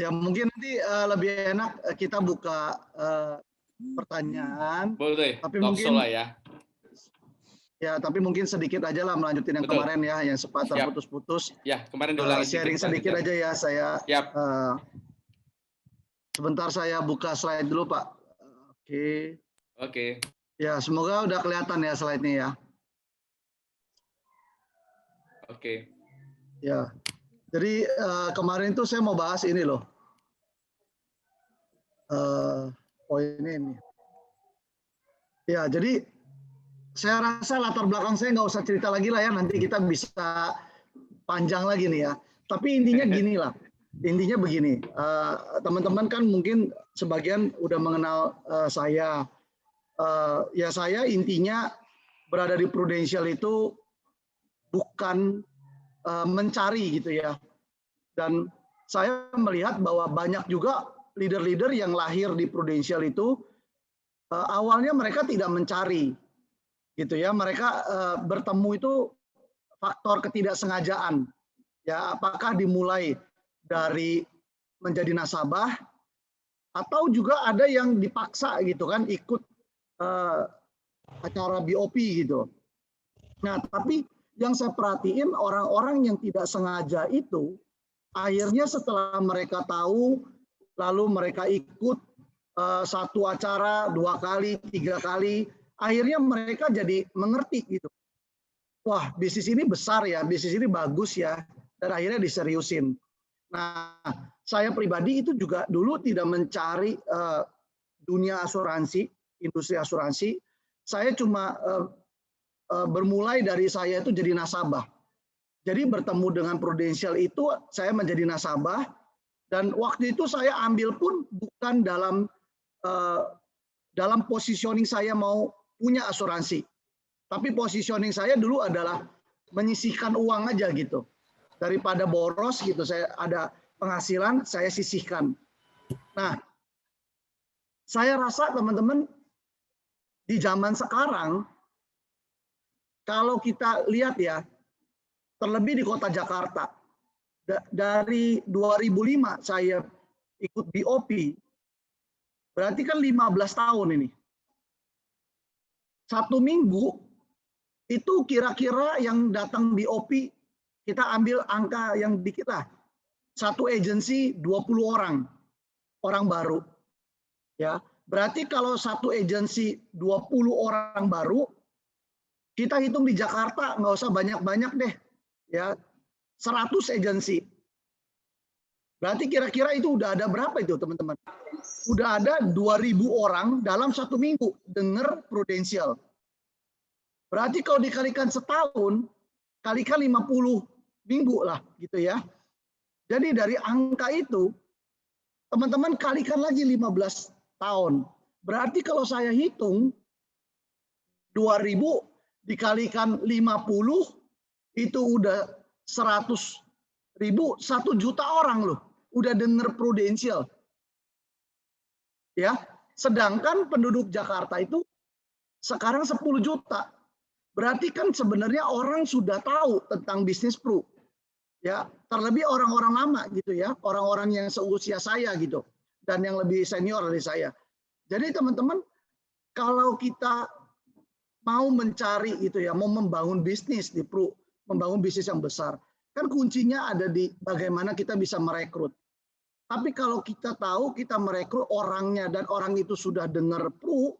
Ya mungkin nanti lebih enak kita buka pertanyaan. Boleh, Tapi talkshow mungkin lah ya. ya, tapi mungkin sedikit aja lah melanjutin yang Betul. kemarin ya, yang sempat Siap. terputus-putus. Ya, kemarin diulangi Sharing sedikit aja ya, saya. Siap. Sebentar saya buka slide dulu, Pak. Oke. Oke. Ya, semoga udah kelihatan ya slide-nya ya. Oke. Ya. Jadi kemarin tuh saya mau bahas ini loh. Poinnya ini. Ya, jadi saya rasa latar belakang saya nggak usah cerita lagi lah ya, nanti kita bisa panjang lagi nih ya. Tapi intinya gini lah, intinya begini, teman-teman kan mungkin sebagian udah mengenal saya. Ya saya intinya berada di Prudential itu bukan mencari gitu ya. Dan saya melihat bahwa banyak juga leader-leader yang lahir di Prudential itu awalnya mereka tidak mencari gitu ya, mereka bertemu itu faktor ketidaksengajaan ya, apakah dimulai dari menjadi nasabah atau juga ada yang dipaksa gitu kan ikut acara BOP gitu. Nah tapi yang saya perhatiin orang-orang yang tidak sengaja itu akhirnya setelah mereka tahu lalu mereka ikut satu acara 2 kali 3 kali, akhirnya mereka jadi mengerti gitu. Wah, bisnis ini besar ya, bisnis ini bagus ya, dan akhirnya diseriusin. Nah, saya pribadi itu juga dulu tidak mencari dunia asuransi, industri asuransi. Saya cuma bermulai dari saya itu jadi nasabah. Jadi bertemu dengan Prudential itu saya menjadi nasabah, dan waktu itu saya ambil pun bukan dalam positioning saya mau punya asuransi. Tapi positioning saya dulu adalah menyisihkan uang aja gitu. Daripada boros gitu, saya ada penghasilan, saya sisihkan. Nah, saya rasa teman-teman di zaman sekarang, kalau kita lihat ya, terlebih di kota Jakarta, dari 2005 saya ikut BOP, berarti kan 15 tahun ini. Satu minggu, itu kira-kira yang datang BOP, kita ambil angka yang dikit lah. Satu agensi 20 orang baru. Ya, berarti kalau satu agensi 20 orang baru, kita hitung di Jakarta nggak usah banyak-banyak deh. Ya, 100 agensi. Berarti kira-kira itu udah ada berapa itu teman-teman? Udah ada 2.000 orang dalam satu minggu dengar Prudential. Berarti kalau dikalikan setahun, kalikan 50 minggu lah gitu ya. Jadi dari angka itu, teman-teman kalikan lagi 15 tahun. Berarti kalau saya hitung, 2.000 dikalikan 50, itu udah 100.000, 1 juta orang loh. Udah denger Prudential. Ya, sedangkan penduduk Jakarta itu sekarang 10 juta. Berarti kan sebenarnya orang sudah tahu tentang bisnis Pru. Ya, terlebih orang-orang lama gitu ya, orang-orang yang seusia saya gitu dan yang lebih senior dari saya. Jadi teman-teman, kalau kita mau mencari gitu ya, mau membangun bisnis di Pru, membangun bisnis yang besar, kan kuncinya ada di bagaimana kita bisa merekrut. Tapi kalau kita tahu kita merekrut orangnya dan orang itu sudah dengar Pru,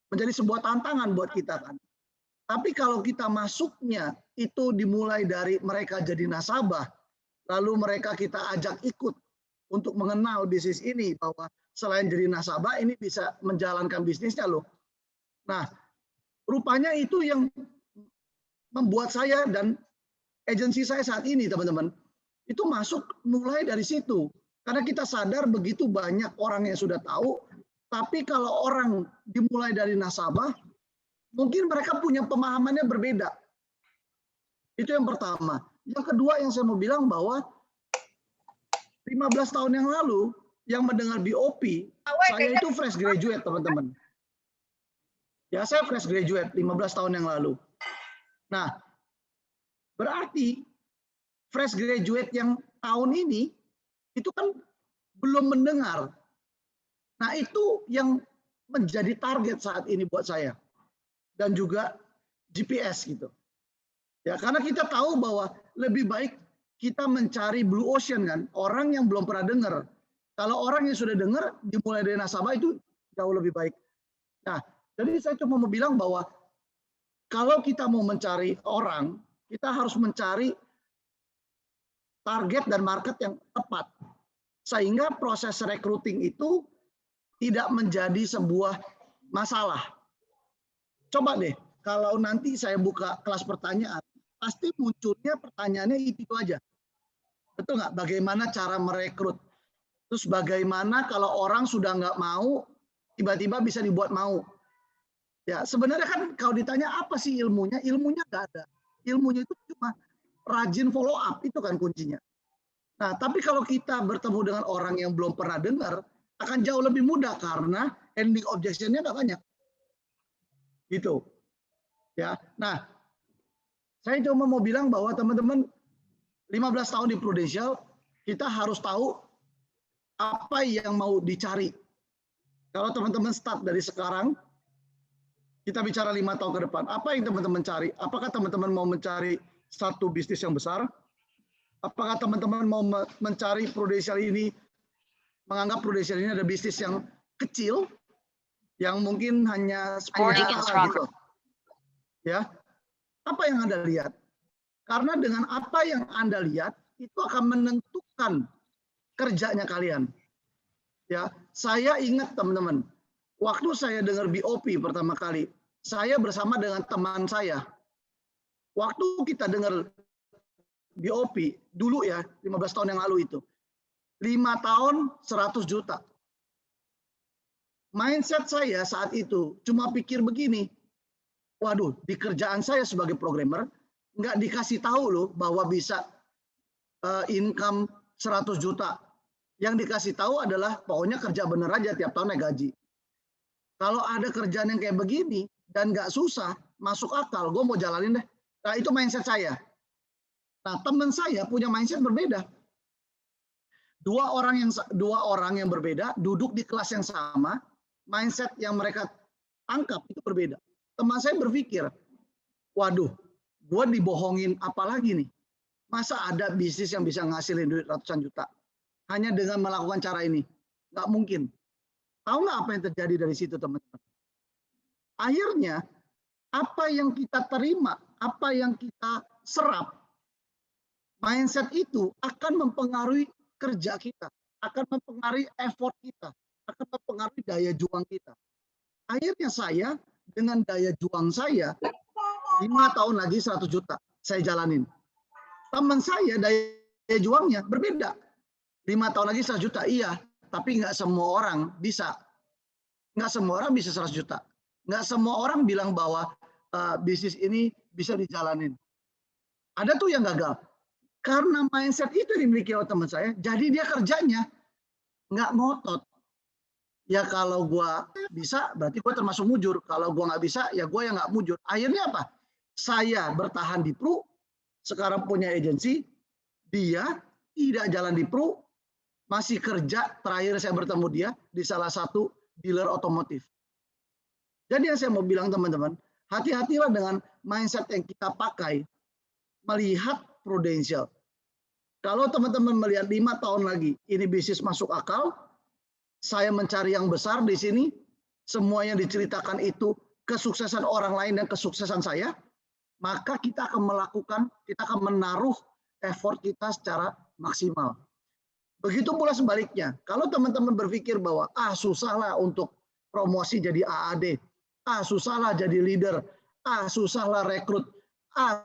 menjadi sebuah tantangan buat kita kan. Tapi kalau kita masuknya itu dimulai dari mereka jadi nasabah, lalu mereka kita ajak ikut untuk mengenal bisnis ini, bahwa selain jadi nasabah ini bisa menjalankan bisnisnya loh. Nah, rupanya itu yang membuat saya dan agensi saya saat ini teman-teman, itu masuk mulai dari situ. Karena kita sadar begitu banyak orang yang sudah tahu, tapi kalau orang dimulai dari nasabah, mungkin mereka punya pemahamannya berbeda. Itu yang pertama. Yang kedua yang saya mau bilang bahwa 15 tahun yang lalu yang mendengar BOP, saya itu fresh graduate teman-teman. Ya, saya fresh graduate 15 tahun yang lalu. Nah, berarti fresh graduate yang tahun ini itu kan belum mendengar. Nah, itu yang menjadi target saat ini buat saya. Dan juga GPS gitu. Ya, karena kita tahu bahwa lebih baik kita mencari blue ocean kan, orang yang belum pernah dengar. Kalau orang yang sudah dengar dimulai dari nasabah itu jauh lebih baik. Nah, jadi saya cuma mau bilang bahwa kalau kita mau mencari orang, kita harus mencari target dan market yang tepat. Sehingga proses recruiting itu tidak menjadi sebuah masalah. Coba deh, kalau nanti saya buka kelas pertanyaan, pasti munculnya pertanyaannya itu aja. Betul nggak? Bagaimana cara merekrut? Terus bagaimana kalau orang sudah nggak mau, tiba-tiba bisa dibuat mau? Ya, sebenarnya kan kalau ditanya apa sih ilmunya? Ilmunya nggak ada. Ilmunya itu cuma rajin follow up, itu kan kuncinya. Nah, tapi kalau kita bertemu dengan orang yang belum pernah dengar, akan jauh lebih mudah karena ending objection-nya nggak banyak. Gitu. Ya. Nah, saya cuma mau bilang bahwa teman-teman 15 tahun di Prudential, kita harus tahu apa yang mau dicari. Kalau teman-teman start dari sekarang, kita bicara 5 tahun ke depan, apa yang teman-teman cari? Apakah teman-teman mau mencari satu bisnis yang besar? Apakah teman-teman mau mencari Prudential ini, menganggap Prudential ini ada bisnis yang kecil, yang mungkin hanya 10 juta lah gitu. Ya, apa yang Anda lihat? Karena dengan apa yang Anda lihat, itu akan menentukan kerjanya kalian. Ya, saya ingat teman-teman, waktu saya dengar BOP pertama kali, saya bersama dengan teman saya. Waktu kita dengar BOP dulu ya, 15 tahun yang lalu itu. 5 tahun 100 juta. Mindset saya saat itu cuma pikir begini, waduh, di kerjaan saya sebagai programmer, nggak dikasih tahu loh bahwa bisa income 100 juta. Yang dikasih tahu adalah pokoknya kerja bener aja tiap tahun naik gaji. Kalau ada kerjaan yang kayak begini dan nggak susah, masuk akal, gue mau jalanin deh. Nah, itu mindset saya. Nah, teman saya punya mindset berbeda. Dua orang yang berbeda duduk di kelas yang sama, mindset yang mereka tangkap itu berbeda. Teman saya berpikir, waduh, gue dibohongin apa lagi nih? Masa ada bisnis yang bisa ngasilin duit ratusan juta hanya dengan melakukan cara ini? Nggak mungkin. Tahu nggak apa yang terjadi dari situ, teman-teman? Akhirnya, apa yang kita terima, apa yang kita serap, mindset itu akan mempengaruhi kerja kita, akan mempengaruhi effort kita, akan mempengaruhi daya juang kita. Akhirnya saya, dengan daya juang saya, 5 tahun lagi 100 juta, saya jalanin. Teman saya, daya juangnya berbeda. 5 tahun lagi 100 juta, iya. Tapi nggak semua orang bisa. Nggak semua orang bisa 100 juta. Nggak semua orang bilang bahwa bisnis ini bisa dijalanin. Ada tuh yang gagal. Karena mindset itu dimiliki oleh teman saya, jadi dia kerjanya nggak ngotot. Ya kalau gue bisa, berarti gue termasuk mujur. Kalau gue nggak bisa, ya gue yang nggak mujur. Akhirnya apa? Saya bertahan di Pru, sekarang punya agensi, dia tidak jalan di Pru, masih kerja, terakhir saya bertemu dia di salah satu dealer otomotif. Jadi yang saya mau bilang teman-teman, hati-hatilah dengan mindset yang kita pakai melihat Prudential. Kalau teman-teman melihat 5 tahun lagi, ini bisnis masuk akal, saya mencari yang besar di sini, semua yang diceritakan itu kesuksesan orang lain dan kesuksesan saya, maka kita akan menaruh effort kita secara maksimal. Begitu pula sebaliknya, kalau teman-teman berpikir bahwa susahlah untuk promosi jadi AAD, susahlah jadi leader, susahlah rekrut,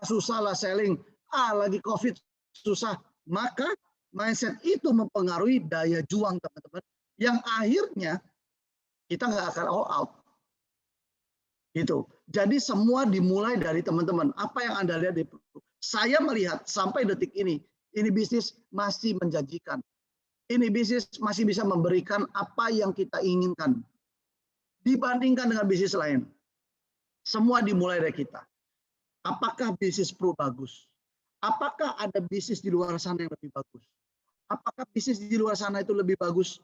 susahlah selling, lagi COVID susah, maka mindset itu mempengaruhi daya juang teman-teman, yang akhirnya kita nggak akan all out. Gitu. Jadi semua dimulai dari teman-teman. Apa yang Anda lihat di saya melihat sampai detik ini bisnis masih menjanjikan. Ini bisnis masih bisa memberikan apa yang kita inginkan. Dibandingkan dengan bisnis lain. Semua dimulai dari kita. Apakah bisnis Pru bagus? Apakah ada bisnis di luar sana yang lebih bagus? Apakah bisnis di luar sana itu lebih bagus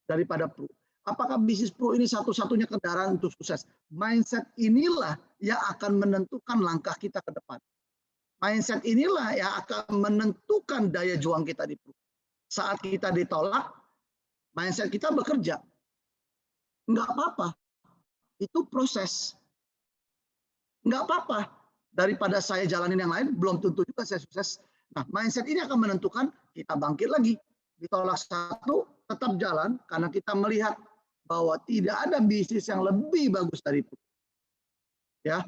daripada Pru? Apakah bisnis Pru ini satu-satunya kendaraan untuk sukses? Mindset inilah yang akan menentukan langkah kita ke depan. Mindset inilah yang akan menentukan daya juang kita di Pru. Saat kita ditolak, mindset kita bekerja. Enggak apa-apa, itu proses. Enggak apa-apa, daripada saya jalanin yang lain, belum tentu juga saya sukses. Nah, mindset ini akan menentukan kita bangkit lagi. Ditolak satu, tetap jalan, karena kita melihat bahwa tidak ada bisnis yang lebih bagus dari itu. Ya,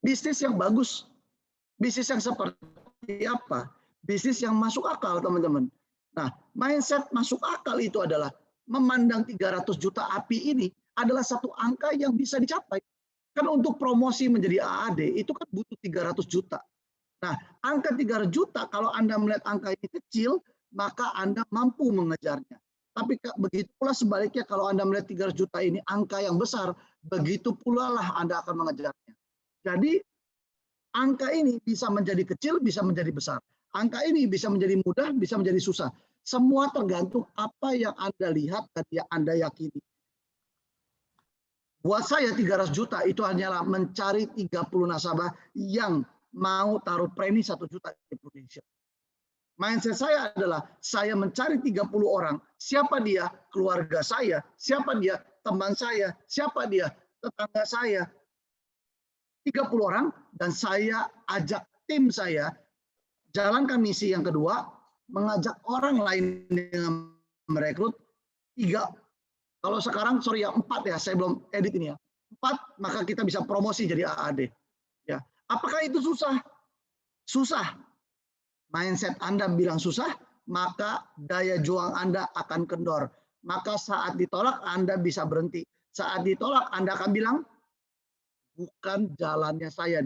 bisnis yang bagus, bisnis yang seperti apa? Bisnis yang masuk akal, teman-teman. Nah, mindset masuk akal itu adalah memandang 300 juta api ini adalah satu angka yang bisa dicapai. Kan untuk promosi menjadi AAD itu kan butuh 300 juta. Nah, angka 300 juta kalau Anda melihat angka ini kecil, maka Anda mampu mengejarnya. Tapi begitu pula sebaliknya kalau Anda melihat 300 juta ini angka yang besar, begitu pula lah Anda akan mengejarnya. Jadi angka ini bisa menjadi kecil, bisa menjadi besar. Angka ini bisa menjadi mudah, bisa menjadi susah. Semua tergantung apa yang Anda lihat dan yang Anda yakini. Buat saya 300 juta itu hanyalah mencari 30 nasabah yang mau taruh premi 1 juta di Prudential. Mindset saya adalah saya mencari 30 orang. Siapa dia? Keluarga saya. Siapa dia? Teman saya. Siapa dia? Tetangga saya. 30 orang dan saya ajak tim saya jalankan misi yang kedua, mengajak orang lain yang merekrut 3. Kalau sekarang, sorry ya, 4 ya, saya belum edit ini ya. 4, maka kita bisa promosi jadi AAD. Ya. Apakah itu susah? Susah. Mindset Anda bilang susah, maka daya juang Anda akan kendor. Maka saat ditolak, Anda bisa berhenti. Saat ditolak, Anda akan bilang, bukan jalannya saya.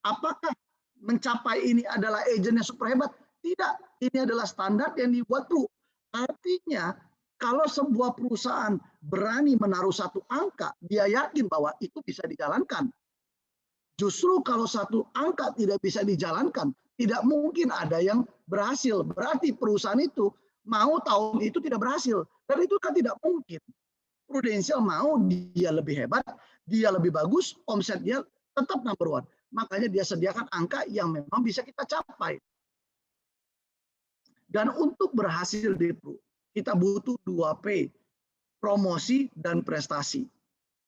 Apakah mencapai ini adalah agent yang super hebat? Tidak. Ini adalah standar yang dibuat Pru. Artinya, kalau sebuah perusahaan berani menaruh satu angka, dia yakin bahwa itu bisa dijalankan. Justru kalau satu angka tidak bisa dijalankan, tidak mungkin ada yang berhasil. Berarti perusahaan itu mau tahun itu tidak berhasil. Dan itu kan tidak mungkin. Prudential mau dia lebih hebat, dia lebih bagus, omsetnya tetap number 1. Makanya dia sediakan angka yang memang bisa kita capai. Dan untuk berhasil di Pru, kita butuh 2P, promosi dan prestasi.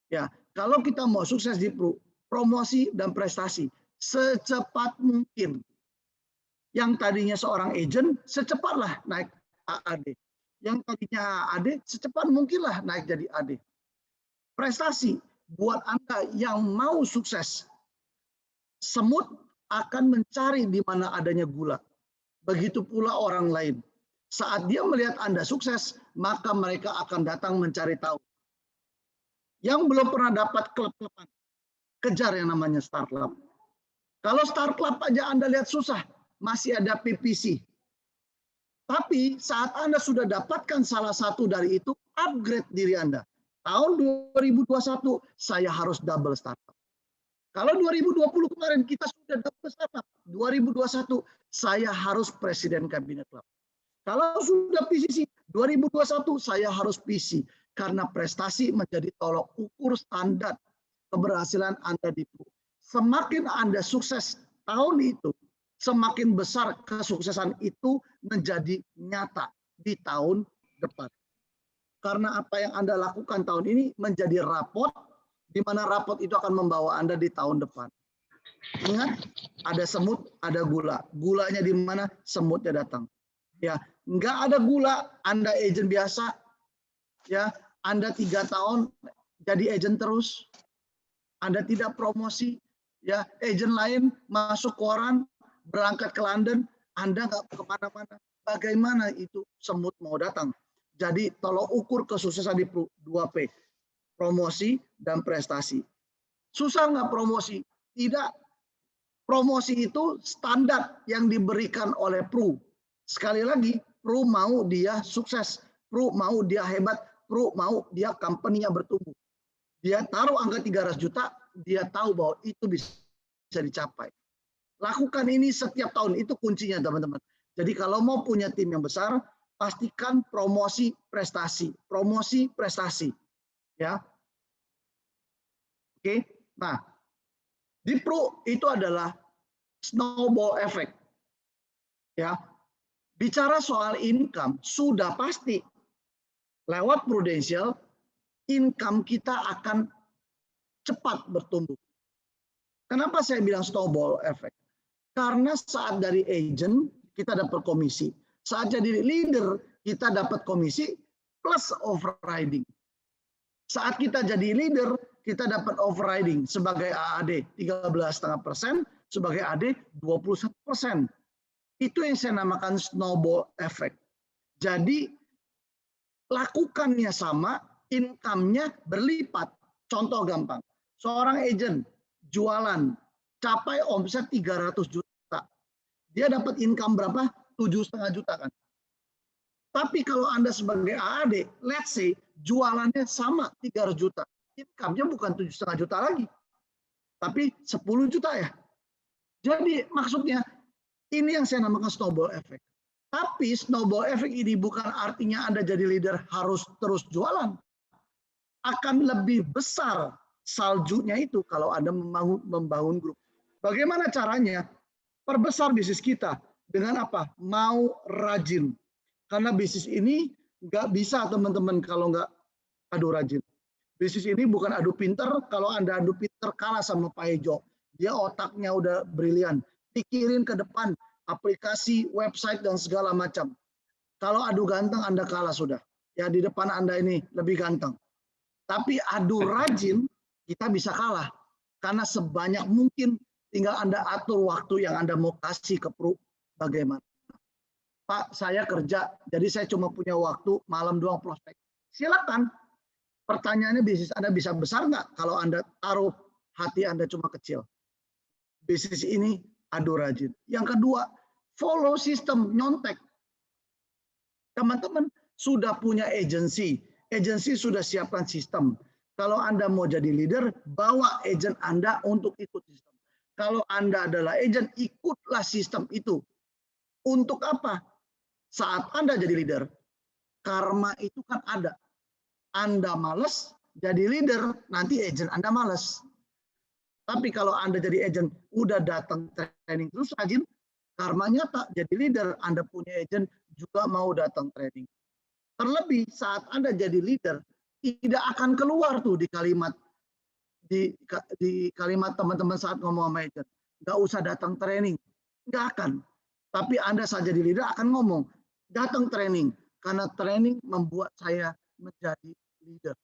Ya, kalau kita mau sukses di Pru, promosi dan prestasi secepat mungkin. Yang tadinya seorang agent, secepatlah naik AAD. Yang tadinya AAD, secepat mungkinlah naik jadi AD. Prestasi buat Anda yang mau sukses. Semut akan mencari di mana adanya gula. Begitu pula orang lain. Saat dia melihat Anda sukses, maka mereka akan datang mencari tahu. Yang belum pernah dapat klub-kluban, kejar yang namanya Start Club. Kalau Start Club aja Anda lihat susah, masih ada PPC. Tapi saat Anda sudah dapatkan salah satu dari itu, upgrade diri Anda. Tahun 2021, saya harus double startup. Kalau 2020 kemarin kita sudah double startup, 2021 saya harus presiden kabinet club. Kalau sudah PCC, 2021 saya harus PC. Karena prestasi menjadi tolok ukur standar keberhasilan Anda di Pru. Semakin Anda sukses tahun itu, semakin besar kesuksesan itu menjadi nyata di tahun depan. Karena apa yang Anda lakukan tahun ini menjadi rapot, di mana rapot itu akan membawa Anda di tahun depan. Ingat, ada semut, ada gula. Gulanya di mana? Semutnya datang. Ya, nggak ada gula, Anda agent biasa. Ya, Anda 3 tahun jadi agent terus. Anda tidak promosi. Ya, agent lain masuk koran, berangkat ke London, Anda nggak kemana-mana. Bagaimana itu semut mau datang? Jadi tolong ukur kesuksesan di 2P, promosi dan prestasi. Susah nggak promosi? Tidak. Promosi itu standar yang diberikan oleh Pru. Sekali lagi, Pru mau dia sukses, Pru mau dia hebat, Pru mau dia company-nya bertumbuh. Dia taruh angka 300 juta, dia tahu bahwa itu bisa dicapai. Lakukan ini setiap tahun, itu kuncinya teman-teman. Jadi kalau mau punya tim yang besar, pastikan promosi prestasi, ya. Oke. Nah, di Pro itu adalah snowball effect. Ya. Bicara soal income, sudah pasti lewat Prudential income kita akan cepat bertumbuh. Kenapa saya bilang snowball effect? Karena saat dari agent kita dapat komisi, saat jadi leader kita dapat komisi plus overriding. Saat kita jadi leader kita dapat overriding sebagai AAD 13,5%, sebagai AD 21%. Itu yang saya namakan snowball effect. Jadi lakukannya sama, income-nya berlipat. Contoh gampang, seorang agent jualan capai omset 300 juta. Dia dapat income berapa? 7,5 juta kan. Tapi kalau Anda sebagai AAD, let's say jualannya sama 300 juta. Income-nya bukan 7,5 juta lagi. Tapi 10 juta ya. Jadi maksudnya ini yang saya namakan snowball effect. Tapi snowball effect ini bukan artinya Anda jadi leader harus terus jualan. Akan lebih besar saljunya itu kalau Anda membangun grup. Bagaimana caranya? Perbesar bisnis kita dengan apa? Mau rajin. Karena bisnis ini nggak bisa teman-teman kalau nggak adu rajin. Bisnis ini bukan adu pinter. Kalau Anda adu pinter kalah sama Pak Ejo. Dia otaknya udah brilian. Pikirin ke depan aplikasi, website dan segala macam. Kalau adu ganteng Anda kalah sudah. Ya di depan Anda ini lebih ganteng. Tapi adu rajin kita bisa kalah. Karena sebanyak mungkin tinggal Anda atur waktu yang Anda mau kasih ke Pro bagaimana. Pak, saya kerja, jadi saya cuma punya waktu malam doang prospek. Silakan. Pertanyaannya bisnis Anda bisa besar nggak kalau Anda taruh hati Anda cuma kecil. Bisnis ini adu rajin. Yang kedua, follow sistem, nyontek. Teman-teman sudah punya agensi. Agensi sudah siapkan sistem. Kalau Anda mau jadi leader, bawa agent Anda untuk ikut sistem. Kalau Anda adalah agent, ikutlah sistem itu. Untuk apa? Saat Anda jadi leader, karma itu kan ada. Anda males, jadi leader, nanti agent Anda males. Tapi kalau Anda jadi agent, udah datang training terus rajin, karmanya tak jadi leader, Anda punya agent juga mau datang training. Terlebih saat Anda jadi leader, tidak akan keluar tuh di kalimat teman-teman saat ngomong sama agent. Nggak usah datang training, nggak akan. Tapi Anda saat jadi leader akan ngomong, datang training, karena training membuat saya menjadi leader.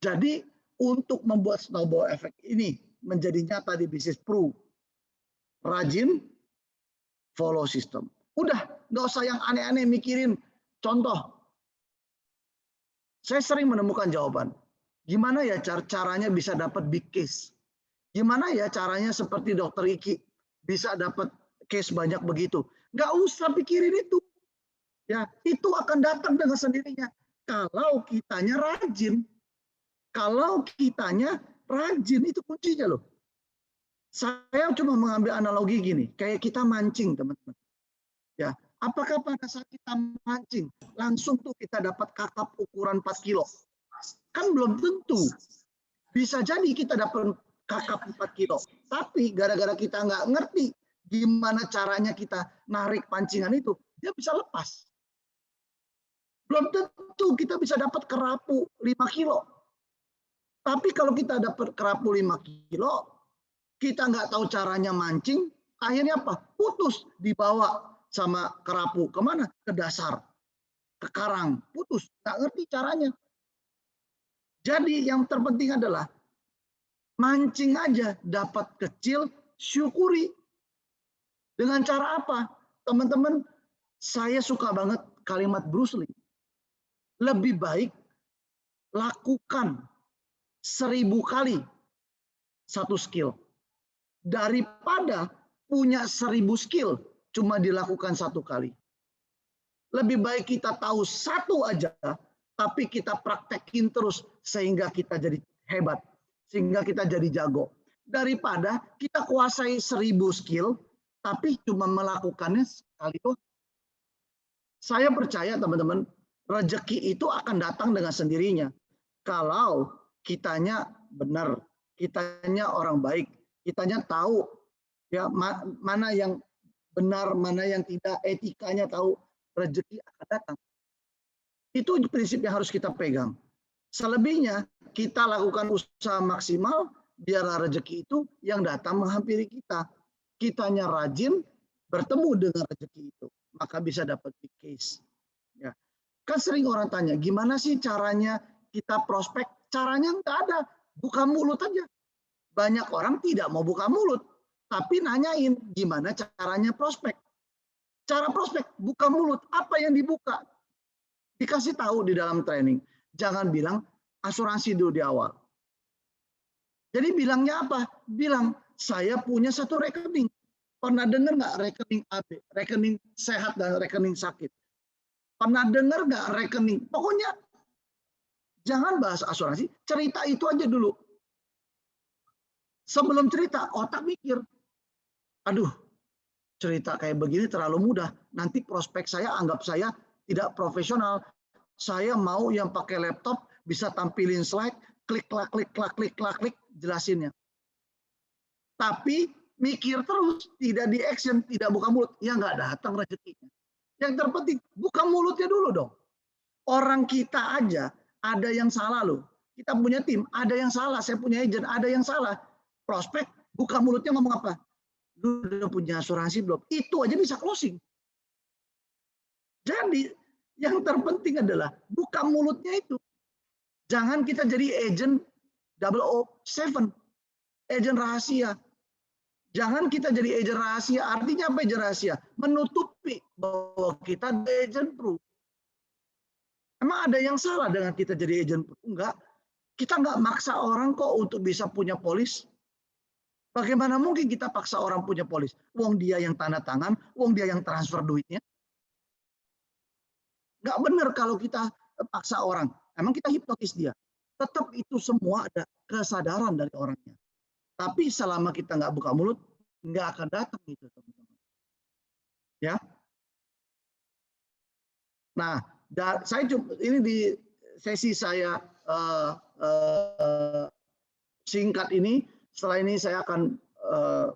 Jadi untuk membuat snowball effect ini menjadi nyata di bisnis Pro, rajin, follow system. Udah, nggak usah yang aneh-aneh mikirin. Contoh, saya sering menemukan jawaban. Gimana ya caranya bisa dapat big case? Gimana ya caranya seperti Dokter Iki bisa dapat case banyak begitu? Nggak usah pikirin itu. Ya, itu akan datang dengan sendirinya. Kalau kitanya rajin. Kalau kitanya rajin, itu kuncinya loh. Saya cuma mengambil analogi gini, kayak kita mancing teman-teman. Ya, apakah pada saat kita mancing, langsung tuh kita dapat kakap ukuran 4 kilo? Kan belum tentu. Bisa jadi kita dapat kakap 4 kilo. Tapi gara-gara kita nggak ngerti gimana caranya kita narik pancingan itu, dia bisa lepas. Belum tentu kita bisa dapat kerapu 5 kilo. Tapi kalau kita dapat kerapu 5 kilo, kita nggak tahu caranya mancing, akhirnya apa? Putus, dibawa sama kerapu. Kemana? Ke dasar. Ke karang. Putus. Nggak ngerti caranya. Jadi yang terpenting adalah mancing aja dapat kecil, syukuri. Dengan cara apa? Teman-teman, saya suka banget kalimat Bruce Lee. Lebih baik lakukan 1000 kali satu skill daripada punya 1000 skill cuma dilakukan 1 kali. Lebih baik kita tahu 1 aja tapi kita praktekin terus sehingga kita jadi hebat, sehingga kita jadi jago. Daripada kita kuasai 1000 skill tapi cuma melakukannya sekali doang. Saya percaya teman-teman, rezeki itu akan datang dengan sendirinya. Kalau kitanya benar, kitanya orang baik, kitanya tahu ya mana yang benar, mana yang tidak, etikanya tahu, rezeki akan datang. Itu prinsip yang harus kita pegang. Selebihnya kita lakukan usaha maksimal biar rezeki itu yang datang menghampiri kita. Kitanya rajin bertemu dengan rezeki itu, maka bisa dapat big case. Ya. Kan sering orang tanya, gimana sih caranya kita prospek? Caranya nggak ada, buka mulut aja. Banyak orang tidak mau buka mulut, tapi nanyain gimana caranya prospek. Cara prospek, buka mulut. Apa yang dibuka? Dikasih tahu di dalam training. Jangan bilang asuransi dulu di awal. Jadi bilangnya apa? Bilang, saya punya satu rekening. Pernah dengar nggak rekening AB? Rekening sehat dan rekening sakit. Pernah dengar nggak rekening? Pokoknya jangan bahas asuransi, cerita itu aja dulu. Sebelum cerita, otak mikir, aduh, cerita kayak begini terlalu mudah. Nanti prospek saya anggap saya tidak profesional. Saya mau yang pakai laptop bisa tampilin slide, klik, klik, jelasinnya. Tapi mikir terus, tidak di action, tidak buka mulut, ya nggak datang rezekinya. Yang terpenting, buka mulutnya dulu dong. Orang kita aja ada yang salah loh. Kita punya tim, ada yang salah. Saya punya agent, ada yang salah. Prospek, buka mulutnya ngomong apa? Lu udah punya asuransi belum? Itu aja bisa closing. Jadi yang terpenting adalah buka mulutnya itu. Jangan kita jadi agent 007, agent rahasia. Jangan kita jadi agent rahasia. Artinya apa agent rahasia? Menutupi bahwa kita agent pro. Emang ada yang salah dengan kita jadi agent pro? Enggak. Kita nggak maksa orang kok untuk bisa punya polis. Bagaimana mungkin kita paksa orang punya polis? Wong dia yang tanda tangan, wong dia yang transfer duitnya. Nggak benar kalau kita paksa orang. Emang kita hipnotis dia. Tetap itu semua ada kesadaran dari orangnya. Tapi selama kita nggak buka mulut, nggak akan datang itu, teman-teman. Ya. Nah, saya ini di sesi saya singkat ini. Setelah ini saya akan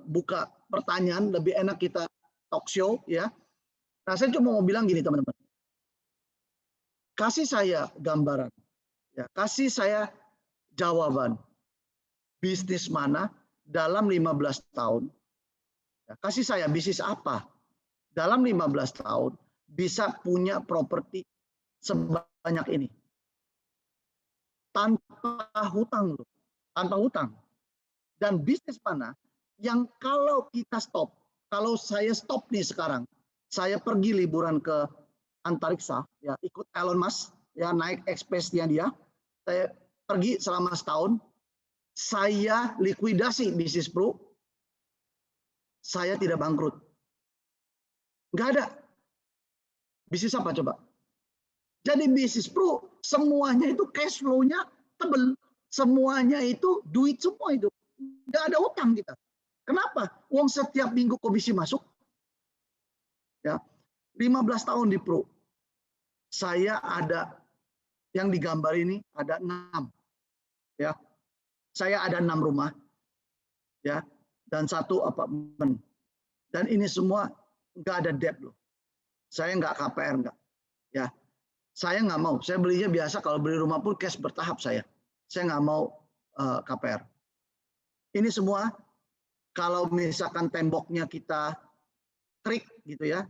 buka pertanyaan. Lebih enak kita talk show, ya. Nah, saya cuma mau bilang gini, teman-teman. Kasih saya gambaran, ya. Kasih saya jawaban. Bisnis mana dalam 15 tahun, ya, kasih saya bisnis apa dalam 15 tahun bisa punya properti sebanyak ini tanpa hutang loh, tanpa hutang. Dan bisnis mana yang kalau kita stop, kalau saya stop nih sekarang, saya pergi liburan ke antariksa, ya, ikut Elon Musk, ya, naik Space-nya dia, saya pergi selama setahun, saya likuidasi bisnis pro, saya tidak bangkrut. Nggak ada. Bisnis apa coba? Jadi bisnis pro, semuanya itu cash flow-nya tebel. Semuanya itu duit semua itu. Nggak ada utang kita. Kenapa? Uang setiap minggu komisi masuk. Ya, 15 tahun di pro. Saya ada, yang digambar ini ada 6. Ya. Saya ada 6 rumah, ya, dan 1 apartemen. Dan ini semua nggak ada debt loh. Saya nggak KPR, nggak. Ya, saya nggak mau. Saya belinya biasa, kalau beli rumah pun cash bertahap saya. Saya nggak mau KPR. Ini semua kalau misalkan temboknya kita trik gitu ya.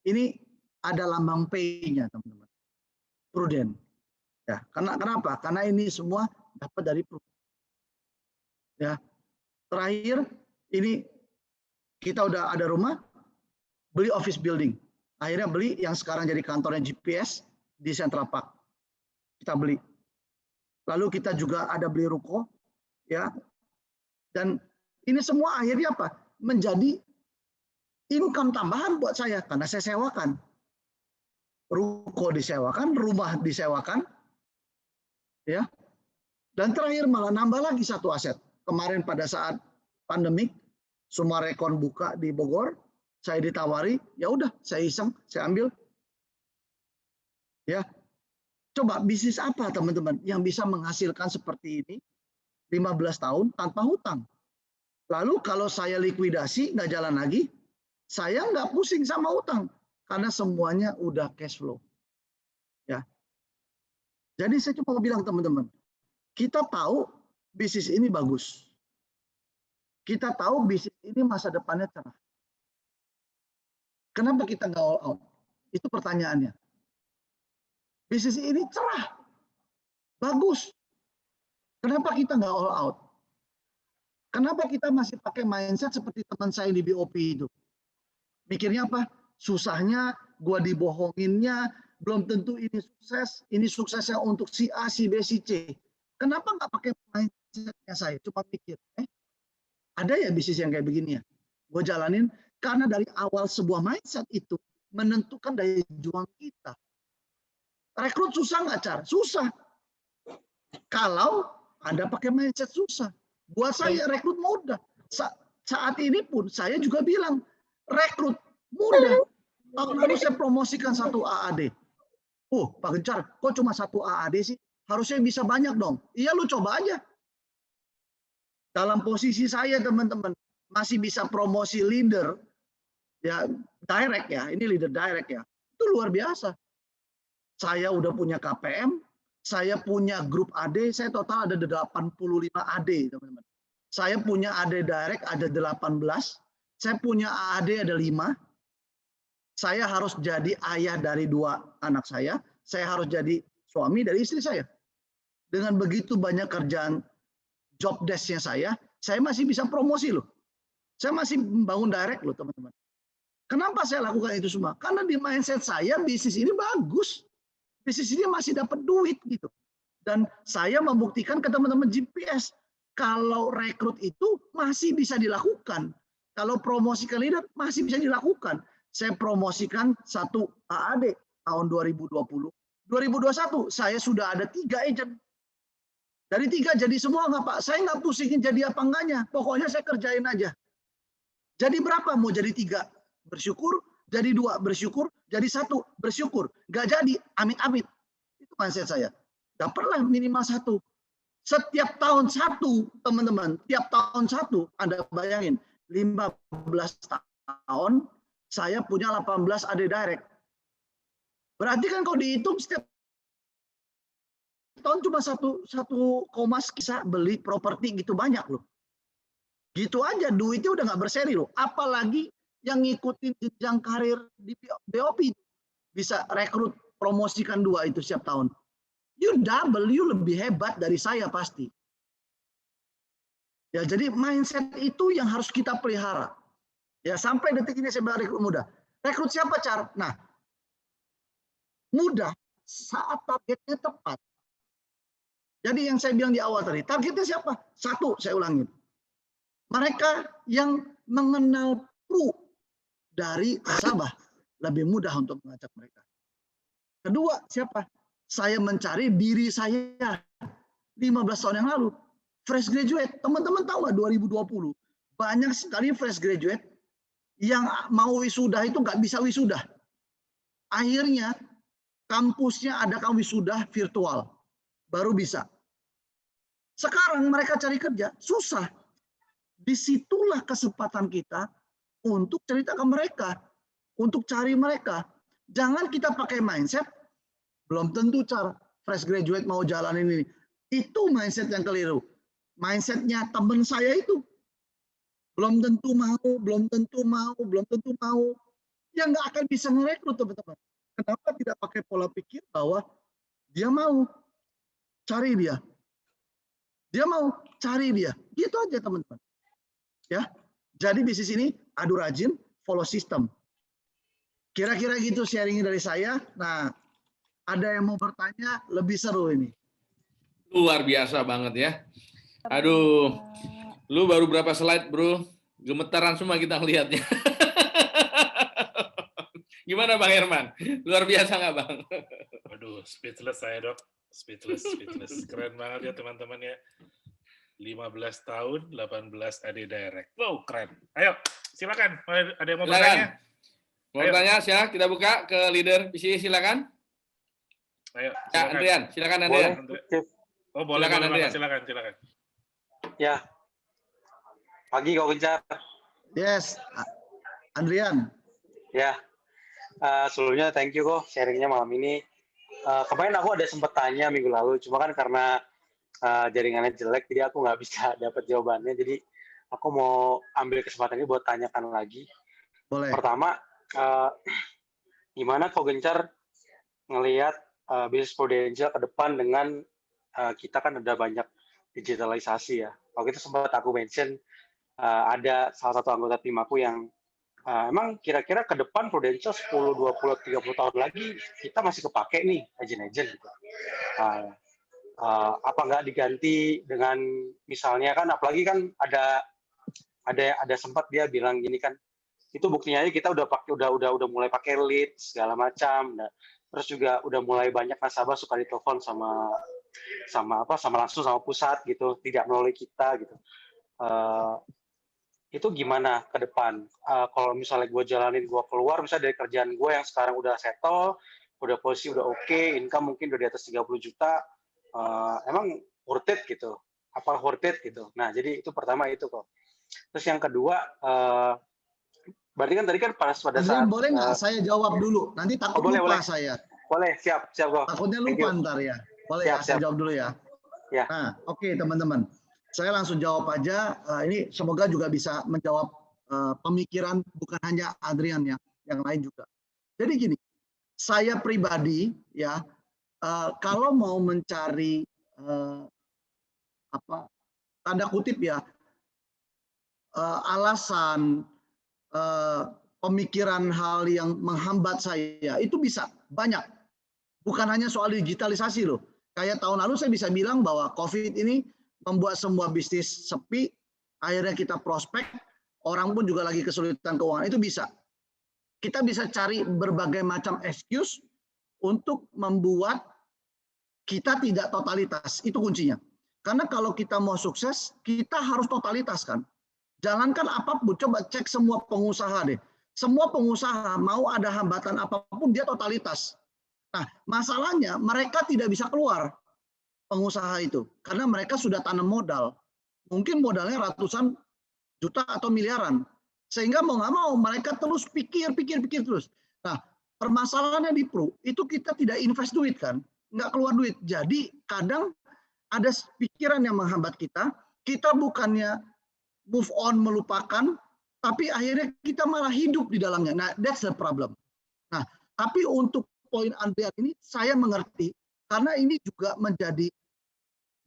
Ini ada lambang P-nya, teman-teman. Prudent. Ya, kenapa? Karena ini semua dapat dari prudent. Ya, terakhir ini kita udah ada rumah, beli office building. Akhirnya beli yang sekarang jadi kantornya GPS di Central Park. Kita beli. Lalu kita juga ada beli ruko, ya. Dan ini semua akhirnya apa? Menjadi income tambahan buat saya karena saya sewakan. Ruko disewakan, rumah disewakan, ya. Dan terakhir malah nambah lagi satu aset. Kemarin pada saat pandemik, semua rekon buka di Bogor, saya ditawari, ya udah, saya iseng, saya ambil Ya, coba bisnis apa teman-teman yang bisa menghasilkan seperti ini 15 tahun tanpa hutang? Lalu kalau saya likuidasi nggak jalan lagi, saya nggak pusing sama hutang karena semuanya udah cash flow. Ya, jadi saya cuma mau bilang teman-teman, kita tahu bisnis ini bagus. Kita tahu bisnis ini masa depannya cerah. Kenapa kita nggak all out? Itu pertanyaannya. Bisnis ini cerah, bagus. Kenapa kita nggak all out? Kenapa kita masih pakai mindset seperti teman saya di BOP itu? Mikirnya apa? Susahnya, gua dibohonginnya, belum tentu ini suksesnya untuk si A, si B, si C. Kenapa nggak pakai mindsetnya saya? Cuma pikir, ada ya bisnis yang kayak begini ya? Gue jalanin karena dari awal sebuah mindset itu menentukan daya juang kita. Rekrut susah nggak, Car? Susah. Kalau Anda pakai mindset susah. Buat saya rekrut mudah. Saat ini pun saya juga bilang, rekrut mudah. Tahun lalu saya promosikan 1 AAD. Oh, Pak Gencar, kok cuma 1 AAD sih? Harusnya bisa banyak dong. Iya, lu coba aja. Dalam posisi saya, teman-teman, masih bisa promosi leader, ya direct ya, ini leader direct ya. Itu luar biasa. Saya udah punya KPM, saya punya grup AD, saya total ada 85 AD, teman-teman. Saya punya AD direct ada 18, saya punya AAD ada 5. Saya harus jadi ayah dari 2 anak saya harus jadi suami dari istri saya. Dengan begitu banyak kerjaan job desk-nya saya masih bisa promosi loh. Saya masih membangun direct loh, teman-teman. Kenapa saya lakukan itu semua? Karena di mindset saya bisnis ini bagus. Bisnis ini masih dapat duit gitu. Dan saya membuktikan ke teman-teman GPS kalau rekrut itu masih bisa dilakukan. Kalau promosi ke leader masih bisa dilakukan. Saya promosikan 1 AAD tahun 2020. 2021 saya sudah ada 3 agent. Dari 3 jadi semua nggak Pak? Saya nggak pusingin jadi apa enggaknya. Pokoknya saya kerjain aja. Jadi berapa? Mau jadi 3? Bersyukur. Jadi 2? Bersyukur. Jadi 1? Bersyukur. Nggak jadi? Amit-amit. Itu mindset saya. Dapatlah minimal 1. Setiap tahun 1, teman-teman. Tiap tahun 1, Anda bayangin. 15 tahun, saya punya 18 AD direct. Berarti kan kalau dihitung setiap tahun cuma 1, bisa beli properti gitu banyak loh. Gitu aja duitnya udah nggak berseri loh. Apalagi yang ngikutin jenjang karir di BOP bisa rekrut promosikan 2 itu setiap tahun. You double, you lebih hebat dari saya pasti. Ya, jadi mindset itu yang harus kita pelihara. Ya, sampai detik ini saya bilang rekrut muda. Rekrut siapa, Car? Nah, mudah saat targetnya tepat. Jadi yang saya bilang di awal tadi, targetnya siapa? 1, saya ulangin. Mereka yang mengenal Pru dari nasabah, lebih mudah untuk mengajak mereka. Kedua, siapa? Saya mencari diri saya 15 tahun yang lalu. Fresh graduate, teman-teman tahu nggak 2020? Banyak sekali fresh graduate yang mau wisuda itu nggak bisa wisuda. Akhirnya kampusnya adakan wisuda virtual. Baru bisa. Sekarang mereka cari kerja, susah. Disitulah kesempatan kita untuk cerita ke mereka, untuk cari mereka. Jangan kita pakai mindset, belum tentu cara fresh graduate mau jalan ini. Itu mindset yang keliru. Mindsetnya teman saya itu. Belum tentu mau, belum tentu mau, belum tentu mau. Yang nggak akan bisa merekrut, teman-teman. Kenapa tidak pakai pola pikir bahwa dia mau, cari dia. Dia mau, cari dia. Gitu aja, teman-teman. Ya, jadi bisnis ini adu rajin, follow system. Kira-kira gitu sharing dari saya. Nah, ada yang mau bertanya, lebih seru ini. Luar biasa banget ya. Aduh, lu baru berapa slide, bro? Gemetaran semua kita ngelihatnya. Gimana Bang Herman? Luar biasa nggak Bang? Waduh, speechless saya dok. Speechless. Keren banget ya teman-teman ya. 15 tahun, 18 AD direct. Wow, keren. Ayo, silakan. Ada yang mau bertanya? Mau bertanya, ya? Kita buka ke leader PCI, silakan. Ayo, Ya, silakan. Andrian, silakan Boleh, Andrian. Chief. Oh, boleh, Silakan, boleh Andrian. banget. Silakan. Ya. Pagi Kak Gencar. Yes, Andrian. Ya. Sebelumnya thank you kok sharingnya malam ini. Kemarin aku ada sempat tanya minggu lalu, cuma kan karena jaringannya jelek, jadi aku nggak bisa dapat jawabannya. Jadi aku mau ambil kesempatan ini buat tanyakan lagi. Boleh. Pertama, gimana kok Gencar ngelihat bisnis Prudential ke depan dengan kita kan ada banyak digitalisasi ya. Waktu itu sempat aku mention ada salah satu anggota tim aku yang emang kira-kira ke depan Prudential 10, 20, 30 tahun lagi kita masih kepake nih agent-agent gitu. Apa nggak diganti dengan misalnya kan apalagi kan ada sempat dia bilang gini kan, itu buktinya aja kita udah mulai pakai lead segala macam. Nah, terus juga udah mulai banyak nasabah suka ditelepon sama langsung sama pusat gitu, tidak melalui kita gitu. Itu gimana ke depan? Kalau misalnya gue jalanin, gue keluar misalnya dari kerjaan gue yang sekarang udah settle, udah posisi udah oke, income mungkin udah di atas 30 juta, emang worth it gitu? Apa worth it gitu? Nah, jadi itu pertama itu kok. Terus yang kedua, berarti kan tadi kan pada Andrian, saat boleh nggak saya jawab dulu? Nanti takut boleh, lupa boleh. saya. Boleh, siap kok. Takutnya lupa ntar ya. Boleh Siap, ya, saya siap. jawab dulu ya. Ya. Nah, oke teman-teman. Saya langsung jawab aja. Ini semoga juga bisa menjawab pemikiran bukan hanya Adrian ya, yang lain juga. Jadi gini, saya pribadi ya, kalau mau mencari tanda kutip ya, alasan pemikiran hal yang menghambat saya itu bisa banyak. Bukan hanya soal digitalisasi loh. Kayak tahun lalu saya bisa bilang bahwa COVID ini membuat semua bisnis sepi, akhirnya kita prospek, orang pun juga lagi kesulitan keuangan, itu bisa. Kita bisa cari berbagai macam excuse untuk membuat kita tidak totalitas, itu kuncinya. Karena kalau kita mau sukses, kita harus totalitas kan. Jalankan apapun, coba cek semua pengusaha deh. Semua pengusaha mau ada hambatan apapun, dia totalitas. Nah, masalahnya mereka tidak bisa keluar pengusaha itu karena mereka sudah tanam modal. Mungkin modalnya ratusan juta atau miliaran. Sehingga mau nggak mau mereka terus pikir terus. Nah, permasalahannya di Pro itu kita tidak invest duit kan, nggak keluar duit. Jadi kadang ada pikiran yang menghambat kita. Kita bukannya move on melupakan, tapi akhirnya kita malah hidup di dalamnya. Nah, that's the problem. Nah, tapi untuk poin Andreas ini saya mengerti karena ini juga menjadi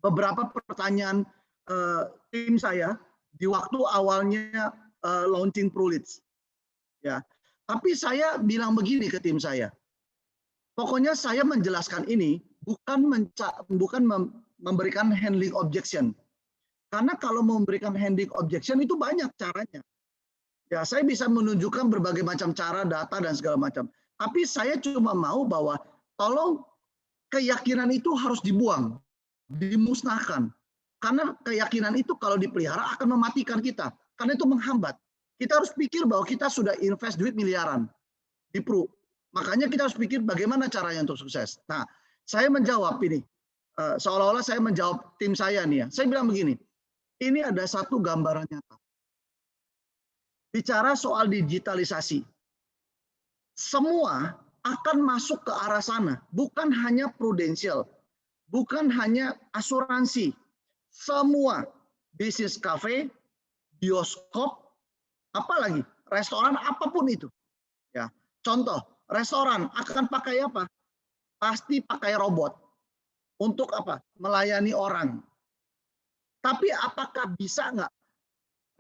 beberapa pertanyaan tim saya di waktu awalnya launching ProLeads. Ya, tapi saya bilang begini ke tim saya, pokoknya saya menjelaskan ini bukan memberikan handling objection, karena kalau memberikan handling objection itu banyak caranya. Ya, saya bisa menunjukkan berbagai macam cara, data dan segala macam. Tapi saya cuma mau bahwa tolong keyakinan itu harus dibuang, dimusnahkan. Karena keyakinan itu kalau dipelihara akan mematikan kita. Karena itu menghambat. Kita harus pikir bahwa kita sudah invest duit miliaran di Pro. Makanya kita harus pikir bagaimana caranya untuk sukses. Nah, saya menjawab ini. Seolah-olah saya menjawab tim saya nih ya. Saya bilang begini, ini ada satu gambaran nyata. Bicara soal digitalisasi. Semua akan masuk ke arah sana, bukan hanya Prudential, bukan hanya asuransi, semua bisnis kafe, bioskop, apalagi restoran apapun itu. Ya, contoh restoran akan pakai apa? Pasti pakai robot untuk apa? Melayani orang. Tapi apakah bisa nggak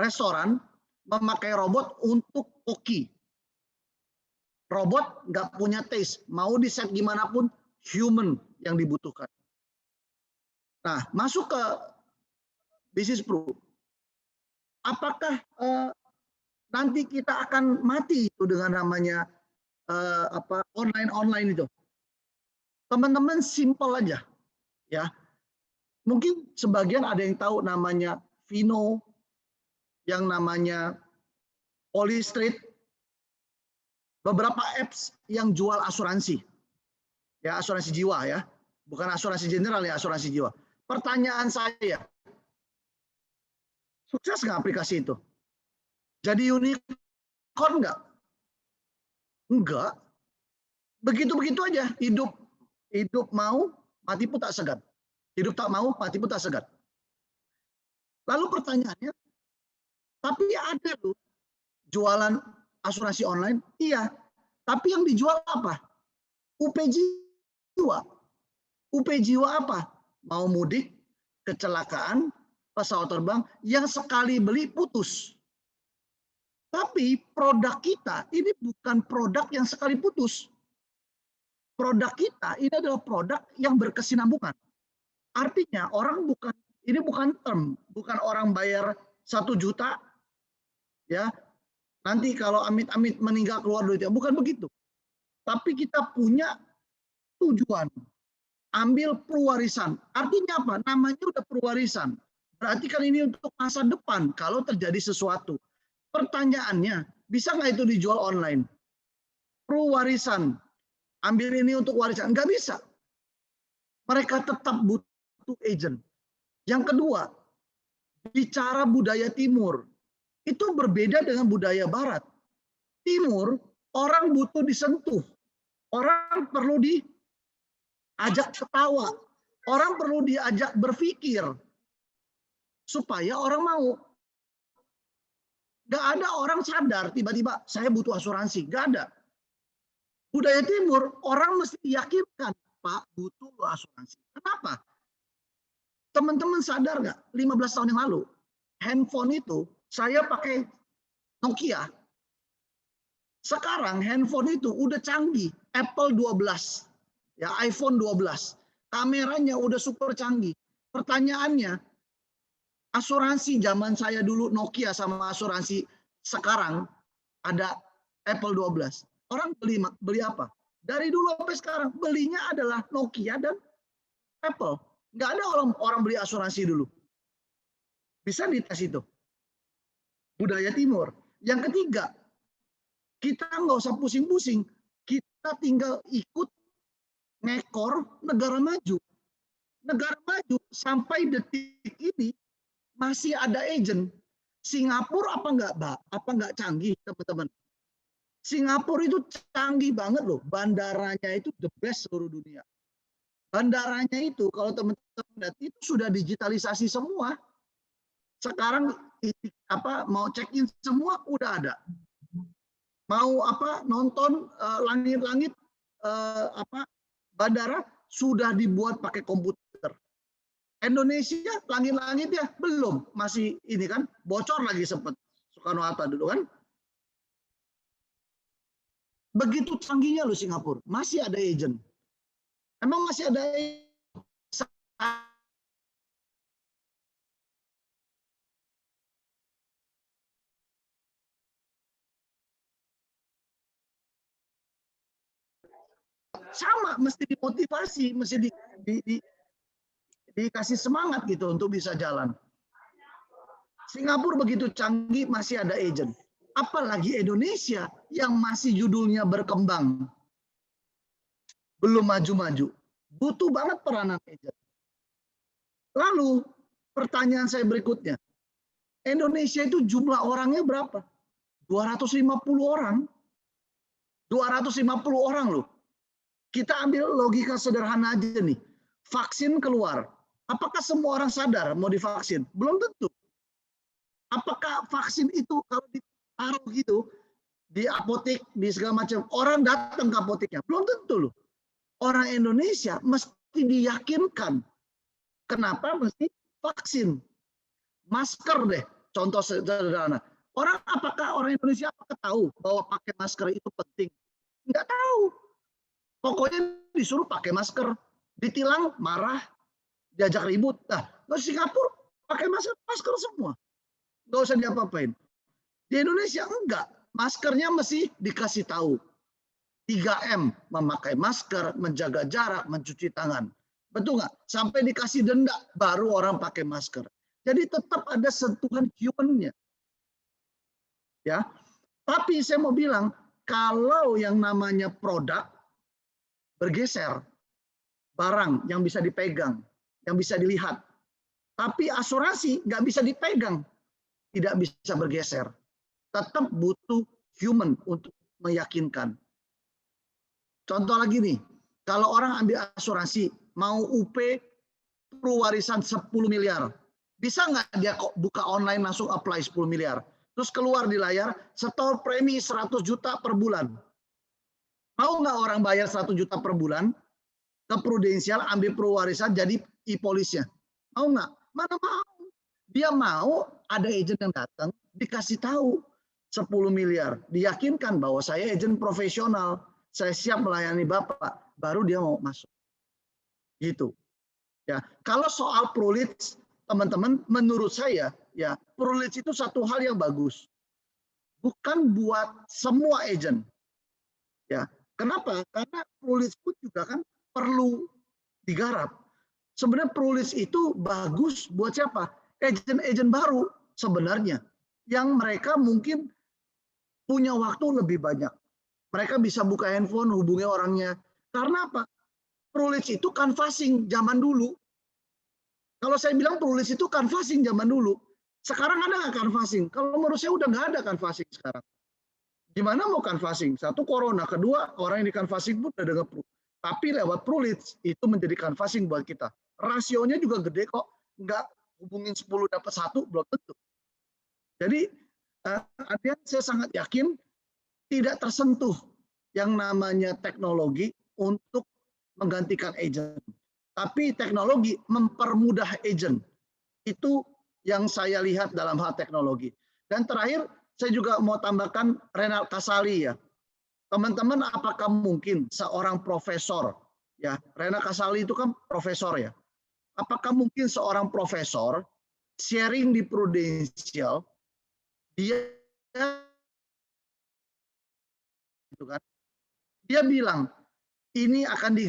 restoran memakai robot untuk koki? Robot nggak punya taste, mau di set gimana pun human yang dibutuhkan. Nah, masuk ke bisnis Pro. Apakah nanti kita akan mati itu dengan namanya online itu? Teman-teman simple aja, ya. Mungkin sebagian ada yang tahu namanya Vino, yang namanya Polystrade, beberapa apps yang jual asuransi. Ya, asuransi jiwa ya. Bukan asuransi general ya, asuransi jiwa. Pertanyaan saya, sukses nggak aplikasi itu? Jadi unicorn nggak? Enggak. Begitu-begitu aja. Hidup mau, mati pun tak segan. Hidup tak mau, mati pun tak segan. Lalu pertanyaannya, tapi ada loh jualan asuransi online? Iya. Tapi yang dijual apa? UP jiwa. UP jiwa apa? Mau mudik, kecelakaan, pesawat terbang, yang sekali beli putus. Tapi produk kita ini bukan produk yang sekali putus. Produk kita ini adalah produk yang berkesinambungan. Artinya ini bukan term, bukan orang bayar 1 juta, ya nanti kalau amit-amit meninggal keluar duitnya, bukan begitu. Tapi kita punya tujuan, ambil pewarisan. Artinya apa? Namanya udah pewarisan. Berarti kan ini untuk masa depan kalau terjadi sesuatu. Pertanyaannya, bisa nggak itu dijual online? Pewarisan, ambil ini untuk warisan. Nggak bisa. Mereka tetap butuh agent. Yang kedua, bicara budaya timur. Itu berbeda dengan budaya barat. Timur, orang butuh disentuh. Orang perlu diajak ketawa. Orang perlu diajak berpikir. Supaya orang mau. Nggak ada orang sadar tiba-tiba saya butuh asuransi. Nggak ada. Budaya timur, orang mesti diyakinkan, Pak, butuh lo asuransi. Kenapa? Teman-teman sadar nggak? 15 tahun yang lalu, handphone itu saya pakai Nokia. Sekarang handphone itu udah canggih, Apple 12, ya iPhone 12. Kameranya udah super canggih. Pertanyaannya, asuransi zaman saya dulu Nokia sama asuransi sekarang ada Apple 12. Orang beli apa? Dari dulu sampai sekarang belinya adalah Nokia dan Apple. Nggak ada orang beli asuransi dulu. Bisa dites itu. Budaya timur. Yang ketiga, kita nggak usah pusing-pusing. Kita tinggal ikut ngekor negara maju. Negara maju sampai detik ini masih ada agent. Singapura apa nggak canggih, teman-teman? Singapura itu canggih banget loh. Bandaranya itu the best seluruh dunia. Bandaranya itu kalau teman-teman lihat itu sudah digitalisasi semua. Sekarang mau check-in semua udah ada. Mau nonton langit-langit bandara sudah dibuat pakai komputer. Indonesia langit-langitnya belum, masih ini kan bocor lagi sempat Soekarno-Hatta dulu kan. Begitu canggihnya loh Singapura, masih ada agent. Emang masih ada sama, mesti dimotivasi, mesti dikasih semangat gitu untuk bisa jalan. Singapura begitu canggih masih ada agent. Apalagi Indonesia yang masih judulnya berkembang. Belum maju-maju. Butuh banget peranan agent. Lalu pertanyaan saya berikutnya. Indonesia itu jumlah orangnya berapa? 250 orang. 250 orang loh. Kita ambil logika sederhana aja nih. Vaksin keluar. Apakah semua orang sadar mau divaksin? Belum tentu. Apakah vaksin itu kalau ditaruh gitu di apotek, di segala macam, orang datang ke apoteknya? Belum tentu loh. Orang Indonesia mesti diyakinkan. Kenapa mesti vaksin? Masker deh, contoh sederhana. Apakah orang Indonesia tahu bahwa pakai masker itu penting? Nggak tahu. Pokoknya disuruh pakai masker, ditilang marah, diajak ribut. Nah, Singapura pakai masker semua, nggak usah diapa-apain. Di Indonesia enggak, maskernya mesti dikasih tahu. 3M, memakai masker, menjaga jarak, mencuci tangan. Betul nggak? Sampai dikasih denda, baru orang pakai masker. Jadi tetap ada sentuhan human-nya. Ya, tapi saya mau bilang, kalau yang namanya produk bergeser, barang yang bisa dipegang, yang bisa dilihat. Tapi asuransi nggak bisa dipegang, tidak bisa bergeser. Tetap butuh human untuk meyakinkan. Contoh lagi nih, kalau orang ambil asuransi, mau UP warisan 10 miliar, bisa nggak dia kok buka online langsung apply 10 miliar? Terus keluar di layar, setor premi 100 juta per bulan. Mau nggak orang bayar 100 juta per bulan ke Prudensial ambil perwarisan jadi e-polisnya? Mau nggak? Mana mau? Dia mau ada agent yang datang dikasih tahu 10 miliar, diyakinkan bahwa saya agent profesional, saya siap melayani Bapak, baru dia mau masuk. Gitu. Ya, kalau soal Prulits, teman-teman, menurut saya ya Prulits itu satu hal yang bagus. Bukan buat semua agent. Ya, kenapa? Karena Prulits pun juga kan perlu digarap. Sebenarnya Prulits itu bagus buat siapa? Agent-agent baru sebenarnya yang mereka mungkin punya waktu lebih banyak. Mereka bisa buka handphone, hubungi orangnya. Karena apa? Prulits itu canvassing zaman dulu. Kalau saya bilang Prulits itu canvassing zaman dulu. Sekarang ada nggak canvassing? Kalau menurut saya udah nggak ada canvassing sekarang. Gimana mau canvassing? Satu corona, kedua orang yang di canvassing pun udah dengar tapi lewat Prulits itu menjadi canvassing buat kita. Rasionya juga gede kok. Nggak hubungin 10 dapat 1 belum tentu. Jadi artinya saya sangat yakin tidak tersentuh yang namanya teknologi untuk menggantikan agent. Tapi teknologi mempermudah agent. Itu yang saya lihat dalam hal teknologi. Dan terakhir, saya juga mau tambahkan Renal Kasali ya. Teman-teman, apakah mungkin seorang profesor, ya Renal Kasali itu kan profesor ya. Apakah mungkin seorang profesor sharing di Prudential, dia itu kan, dia bilang ini akan di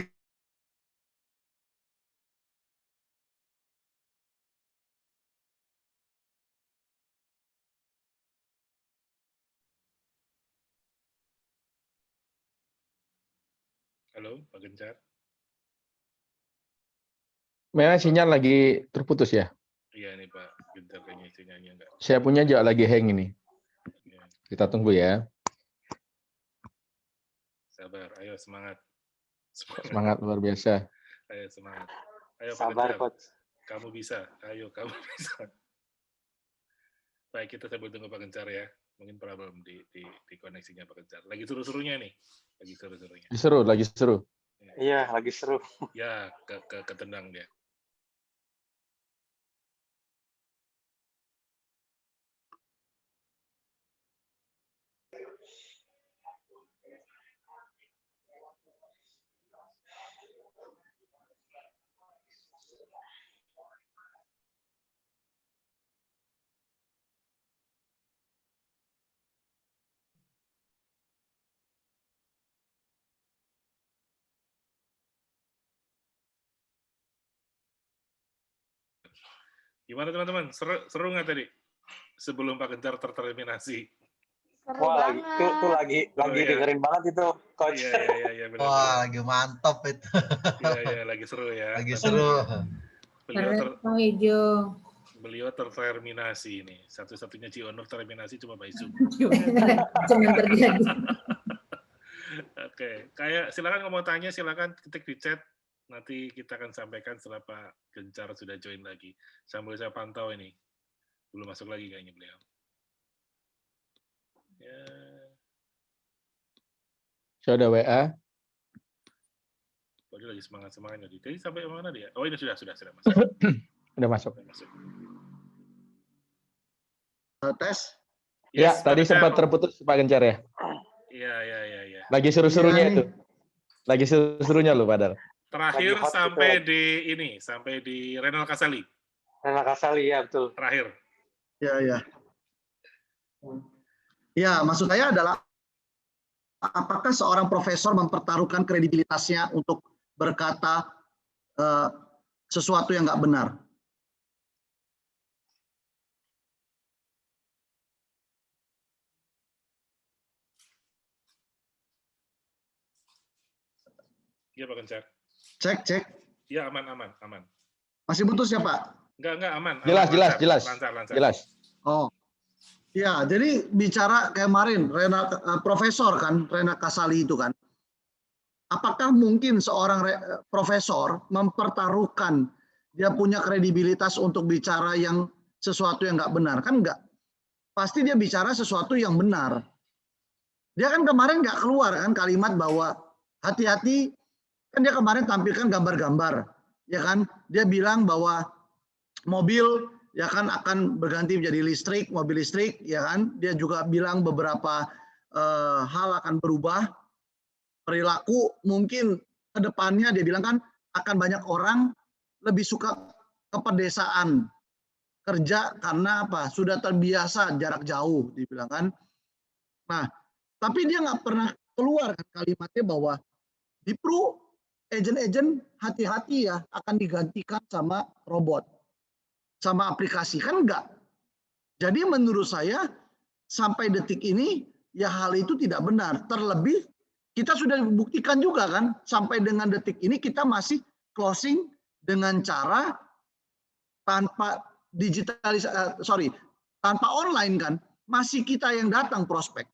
Halo, Pak Gencar. Memang sinyal lagi terputus ya. Iya nih Pak Gencar, kayaknya sinyalnya enggak. Saya punya juga lagi hang ini. Ya, Kita tunggu ya. sabar, ayo semangat. Semangat luar biasa. Ayo semangat. Ayo Pak Sabar, Gencar, Coach. kamu bisa. Ayo, kamu bisa. Baik, kita sambil tunggu Pak Gencar ya. Mungkin problem di koneksinya Pak Gencar. Lagi seru-serunya nih. Lagi seru-serunya. Lagi seru. Iya, lagi seru. Ya, ketendang dia. Gimana teman-teman? Seru nggak tadi? Sebelum Pak Gencar terterminasi. Seru Wah, banget. itu lagi ya. dengerin banget itu, Coach. Iya, benar. Wah, lagi mantap itu. Iya, lagi seru ya. Lagi Tapi seru. Beliau terterminasi nih. Satu-satunya Cionur terminasi cuma Mbak Isu. Jangan terjadi. Oke, kayak silakan mau tanya, silakan ketik di chat. Nanti kita akan sampaikan setelah Pak Gencar sudah join lagi. Sambil saya pantau ini. Belum masuk lagi kayaknya beliau. Ya. Saya ada WA. Oh, dia lagi semangat-semangatnya. Jadi sampai mana dia? Oh, ini sudah masuk. Udah masuk. Sudah masuk. tes. Ya, Yes, tadi Pak Gencar. sempat terputus Pak Gencar ya. Iya. Lagi seru-serunya Iya, itu. Lagi seru-serunya loh, padahal. Terakhir Lagi hot sampai di Renal Kasali. Renal Kasali, ya betul. Terakhir. Ya. Ya, maksud saya adalah apakah seorang profesor mempertaruhkan kredibilitasnya untuk berkata sesuatu yang nggak benar? Iya, Pak Gencar. Cek. Ya, aman. Masih putus ya, Pak? Enggak, aman. Jelas. Lancar. Jelas. Oh. Ya, jadi bicara kemarin profesor kan, Rena Kasali itu kan. Apakah mungkin seorang profesor mempertaruhkan dia punya kredibilitas untuk bicara yang sesuatu yang nggak benar? Kan nggak. Pasti dia bicara sesuatu yang benar. Dia kan kemarin nggak keluar kan kalimat bahwa hati-hati, kan dia kemarin tampilkan gambar-gambar, ya kan? Dia bilang bahwa mobil ya kan akan berganti menjadi listrik, mobil listrik, ya kan? Dia juga bilang beberapa hal akan berubah, perilaku mungkin ke depannya dia bilang kan akan banyak orang lebih suka ke pedesaan kerja karena apa? Sudah terbiasa jarak jauh, dibilang kan. Nah, tapi dia nggak pernah keluar kan kalimatnya bahwa di Pru agent-agent hati-hati ya akan digantikan sama robot, sama aplikasi, kan enggak. Jadi menurut saya sampai detik ini ya hal itu tidak benar. Terlebih kita sudah buktikan juga kan sampai dengan detik ini kita masih closing dengan cara tanpa tanpa online kan, masih kita yang datang prospek.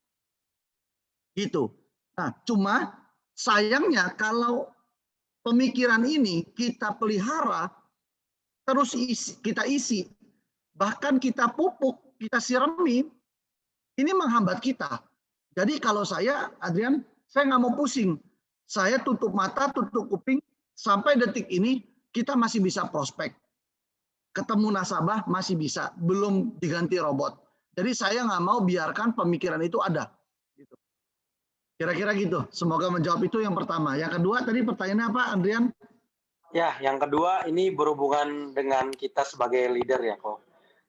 Gitu. Nah, cuma sayangnya kalau pemikiran ini kita pelihara, terus kita isi, bahkan kita pupuk, kita sirami, ini menghambat kita. Jadi kalau saya, Adrian, saya nggak mau pusing. Saya tutup mata, tutup kuping, sampai detik ini kita masih bisa prospek. Ketemu nasabah masih bisa, belum diganti robot. Jadi saya nggak mau biarkan pemikiran itu ada. Gitu. Kira-kira gitu. Semoga menjawab itu yang pertama. Yang kedua tadi pertanyaannya apa, Adrian? Ya, yang kedua ini berhubungan dengan kita sebagai leader ya, Ko.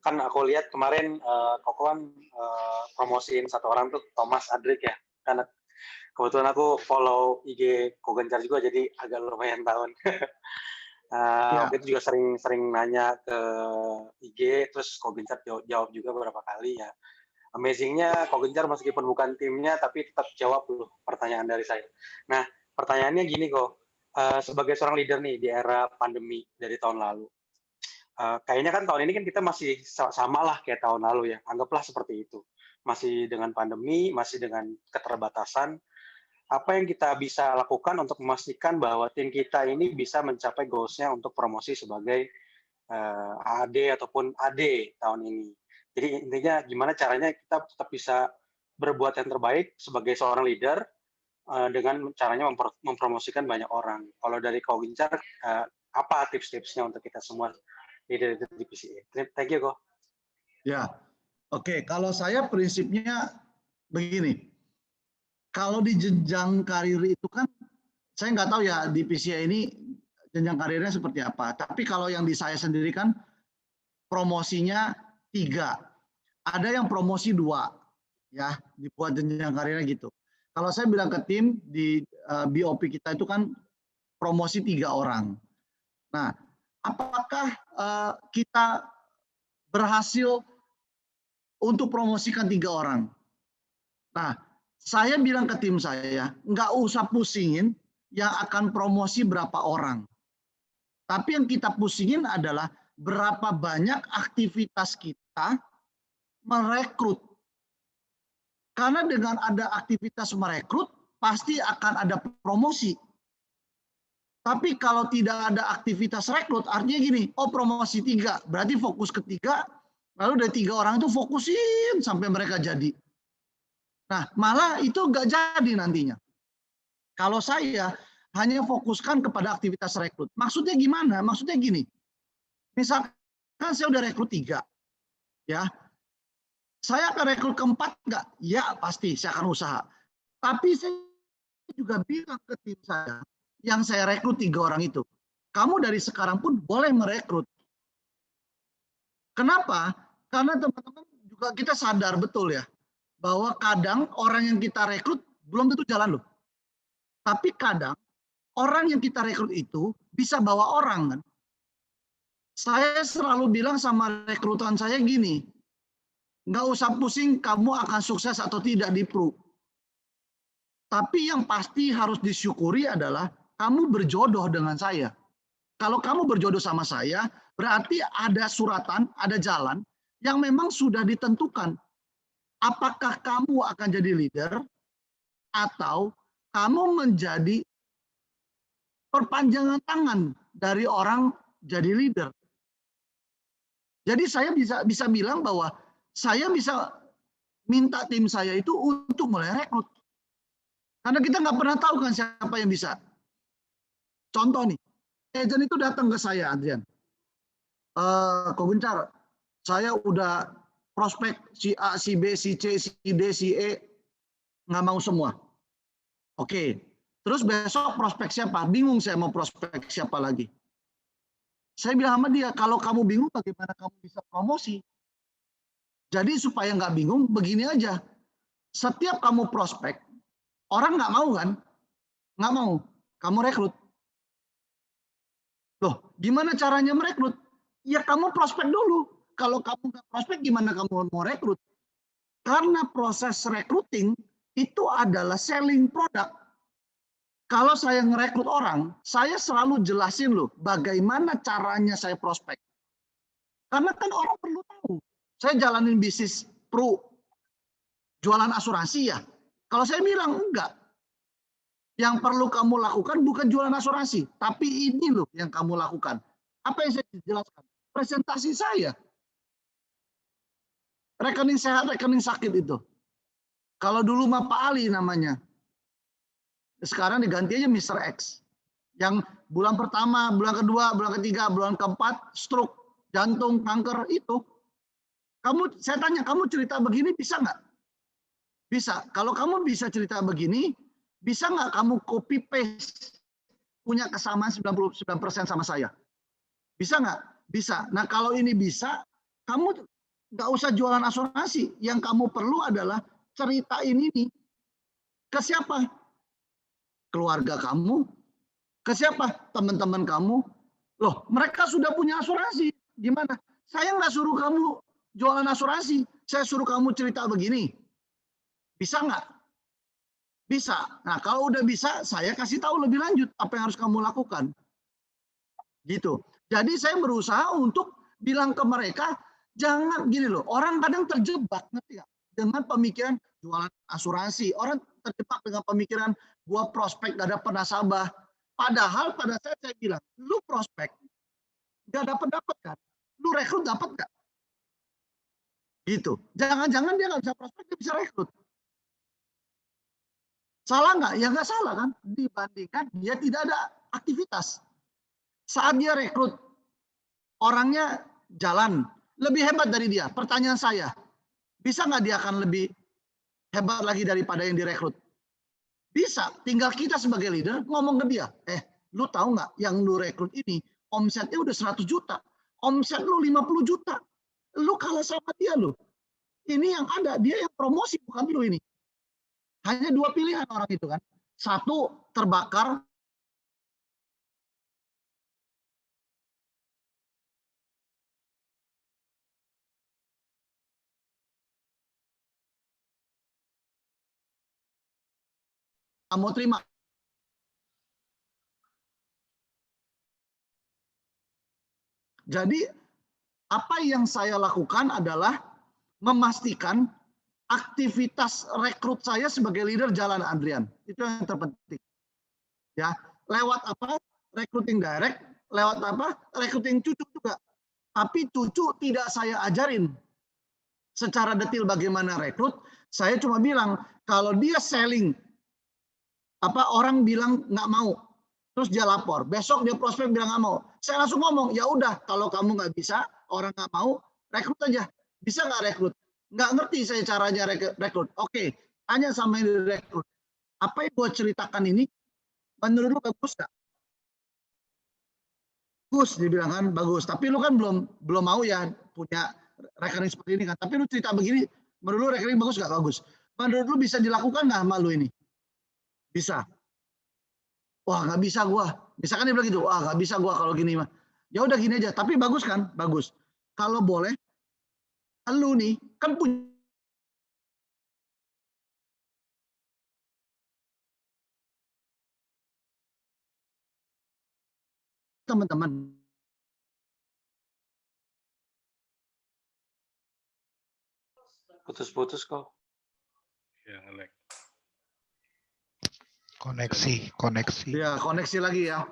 Kan aku lihat kemarin Koko kan promosiin satu orang tuh Thomas Adrik ya. Karena kebetulan aku follow IG Ko Gencar juga jadi agak lumayan tahun. Waktu itu juga sering nanya ke IG, terus Ko Gencar jawab juga beberapa kali ya. Amazingnya Ko Gencar meskipun bukan timnya tapi tetap jawab dulu pertanyaan dari saya. Nah, pertanyaannya gini Ko, sebagai seorang leader nih di era pandemi dari tahun lalu, kayaknya kan tahun ini kan kita masih sama lah kayak tahun lalu ya, anggaplah seperti itu. Masih dengan pandemi, masih dengan keterbatasan, apa yang kita bisa lakukan untuk memastikan bahwa tim kita ini bisa mencapai goals-nya untuk promosi sebagai AD ataupun AD tahun ini. Jadi intinya gimana caranya kita tetap bisa berbuat yang terbaik sebagai seorang leader dengan caranya mempromosikan banyak orang. Kalau dari Ko Gencar, apa tips-tipsnya untuk kita semua leader di PCA? Thank you, Ko. Ya, oke. Kalau saya prinsipnya begini. Kalau di jenjang karir itu kan, saya nggak tahu ya di PCA ini jenjang karirnya seperti apa. Tapi kalau yang di saya sendiri kan promosinya 3. Ada yang promosi 2. Ya, dibuat jenjang karirnya gitu. Kalau saya bilang ke tim di BOP kita itu kan promosi 3 orang. Nah, apakah kita berhasil untuk promosikan 3 orang? Nah, saya bilang ke tim saya, nggak usah pusingin yang akan promosi berapa orang. Tapi yang kita pusingin adalah berapa banyak aktivitas kita merekrut. Karena dengan ada aktivitas merekrut, pasti akan ada promosi. Tapi kalau tidak ada aktivitas rekrut, artinya gini, oh promosi 3, berarti fokus ke 3, lalu dari 3 orang itu fokusin sampai mereka jadi. Nah, malah itu nggak jadi nantinya. Kalau saya hanya fokuskan kepada aktivitas rekrut. Maksudnya gimana? Maksudnya gini, misalkan saya udah rekrut 3, ya, saya akan rekrut ke-4 nggak? Ya, pasti saya akan usaha. Tapi saya juga bilang ke tim saya, yang saya rekrut 3 orang itu, kamu dari sekarang pun boleh merekrut. Kenapa? Karena teman-teman juga kita sadar betul ya, bahwa kadang orang yang kita rekrut belum tentu jalan loh. Tapi kadang orang yang kita rekrut itu bisa bawa orang kan. Saya selalu bilang sama rekrutan saya gini, nggak usah pusing kamu akan sukses atau tidak di Pru. Tapi yang pasti harus disyukuri adalah kamu berjodoh dengan saya. Kalau kamu berjodoh sama saya, berarti ada suratan, ada jalan yang memang sudah ditentukan. Apakah kamu akan jadi leader atau kamu menjadi perpanjangan tangan dari orang jadi leader. Jadi saya bisa bilang bahwa saya bisa minta tim saya itu untuk mulai rekrut. Karena kita nggak pernah tahu kan siapa yang bisa. Contoh nih, agent itu datang ke saya, Adrian. Kok Gencar, saya udah prospek si A, si B, si C, si D, si E, nggak mau semua. Oke, terus besok prospek siapa? Bingung saya mau prospek siapa lagi. Saya bilang sama dia, kalau kamu bingung bagaimana kamu bisa promosi? Jadi supaya nggak bingung, begini aja. Setiap kamu prospek, orang nggak mau kan? Nggak mau, kamu rekrut. Loh, gimana caranya merekrut? Ya kamu prospek dulu. Kalau kamu nggak prospek, gimana kamu mau rekrut? Karena proses recruiting itu adalah selling produk. Kalau saya ngerekrut orang, saya selalu jelasin loh bagaimana caranya saya prospek. Karena kan orang perlu tahu. Saya jalanin bisnis pro, jualan asuransi ya. Kalau saya bilang enggak. Yang perlu kamu lakukan bukan jualan asuransi, tapi ini loh yang kamu lakukan. Apa yang saya jelaskan? Presentasi saya. Rekening sehat, rekening sakit itu. Kalau dulu mah Pak Ali namanya. Sekarang diganti aja Mr. X. Yang bulan pertama, bulan kedua, bulan ketiga, bulan keempat, stroke, jantung, kanker itu. Saya tanya, kamu cerita begini bisa nggak? Bisa. Kalau kamu bisa cerita begini, bisa nggak kamu copy paste punya kesamaan 99% sama saya? Bisa nggak? Bisa. Nah kalau ini bisa, kamu nggak usah jualan asuransi. Yang kamu perlu adalah ceritain ini ke siapa? Keluarga kamu. Ke siapa? Teman-teman kamu. Loh, mereka sudah punya asuransi. Gimana? Saya nggak suruh kamu jualan asuransi. Saya suruh kamu cerita begini. Bisa nggak? Bisa. Nah, kalau udah bisa, saya kasih tahu lebih lanjut apa yang harus kamu lakukan. Gitu. Jadi saya berusaha untuk bilang ke mereka, jangan gini loh. Orang kadang terjebak ngerti gak? Dengan pemikiran jualan asuransi. Orang terjebak dengan pemikiran gua prospek gak dapat nasabah. Padahal pada saat saya bilang, lu prospek gak dapat kan? Lu rekrut dapat gak? Gitu. Jangan-jangan dia nggak bisa prospek, dia bisa rekrut. Salah nggak? Ya nggak salah kan? Dibandingkan dia tidak ada aktivitas. Saat dia rekrut, orangnya jalan. Lebih hebat dari dia. Pertanyaan saya, bisa nggak dia akan lebih hebat lagi daripada yang direkrut? Bisa. Tinggal kita sebagai leader ngomong ke dia. Lu tahu nggak yang lu rekrut ini, omsetnya udah 100 juta. Omset lu 50 juta. Lu kalah sama dia lu. Ini yang ada, dia yang promosi, bukan lu ini. Hanya dua pilihan orang itu kan. Satu, terbakar. Kamu terima. Jadi, apa yang saya lakukan adalah memastikan aktivitas rekrut saya sebagai leader jalan, Adrian. Itu yang terpenting. Ya, lewat apa? Recruiting direct, lewat apa? Recruiting cucu juga. Tapi cucu tidak saya ajarin secara detail bagaimana rekrut. Saya cuma bilang kalau dia selling, orang bilang nggak mau, terus dia lapor. Besok dia prospek bilang nggak mau. Saya langsung ngomong, ya udah kalau kamu nggak bisa, orang nggak mau, rekrut aja. Bisa nggak rekrut? Nggak ngerti saya caranya rekrut. Oke, tanya sama yang direkrut. Apa yang gue ceritakan ini, menurut lu bagus nggak? Bagus, dibilang kan bagus. Tapi lu kan belum mau ya punya rekening seperti ini kan. Tapi lu cerita begini, menurut lu rekening bagus nggak? Bagus. Menurut lu bisa dilakukan nggak sama lu ini? Bisa. Wah nggak bisa gua. Misalkan dia bilang gitu, wah nggak bisa gua kalau gini mah. Ya udah gini aja. Tapi bagus kan? Bagus. Kalau boleh, lu nih kan punya teman-teman. Putus-putus kok. Ya, nge-lag. Koneksi. Ya, koneksi lagi ya.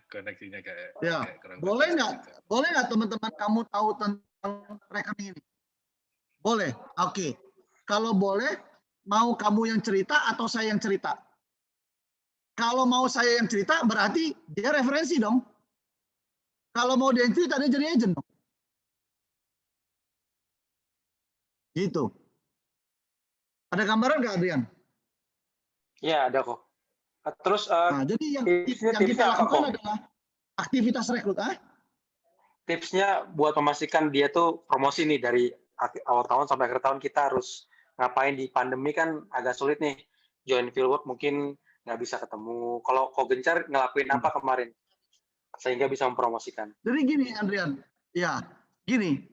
Koneksinya kayak Ya, kurang boleh bagus. nggak? Boleh nggak teman-teman kamu tahu tentang rekening ini? Boleh. Oke. Kalau boleh, mau kamu yang cerita atau saya yang cerita? Kalau mau saya yang cerita, berarti dia referensi dong. Kalau mau dia yang cerita, dia jadi agent dong. Gitu. Ada gambaran nggak, Adrian? Iya, ada kok. Terus Nah, jadi yang kita tipsnya apa lakukan kok? adalah aktivitas rekrut. Tipsnya buat memastikan dia tuh promosi nih dari awal tahun sampai akhir tahun kita harus ngapain di pandemi kan agak sulit nih. Join fieldwork mungkin nggak bisa ketemu. Kalau kok Gencar ngelakuin apa kemarin sehingga bisa mempromosikan? Jadi gini, Adrian. Ya, gini.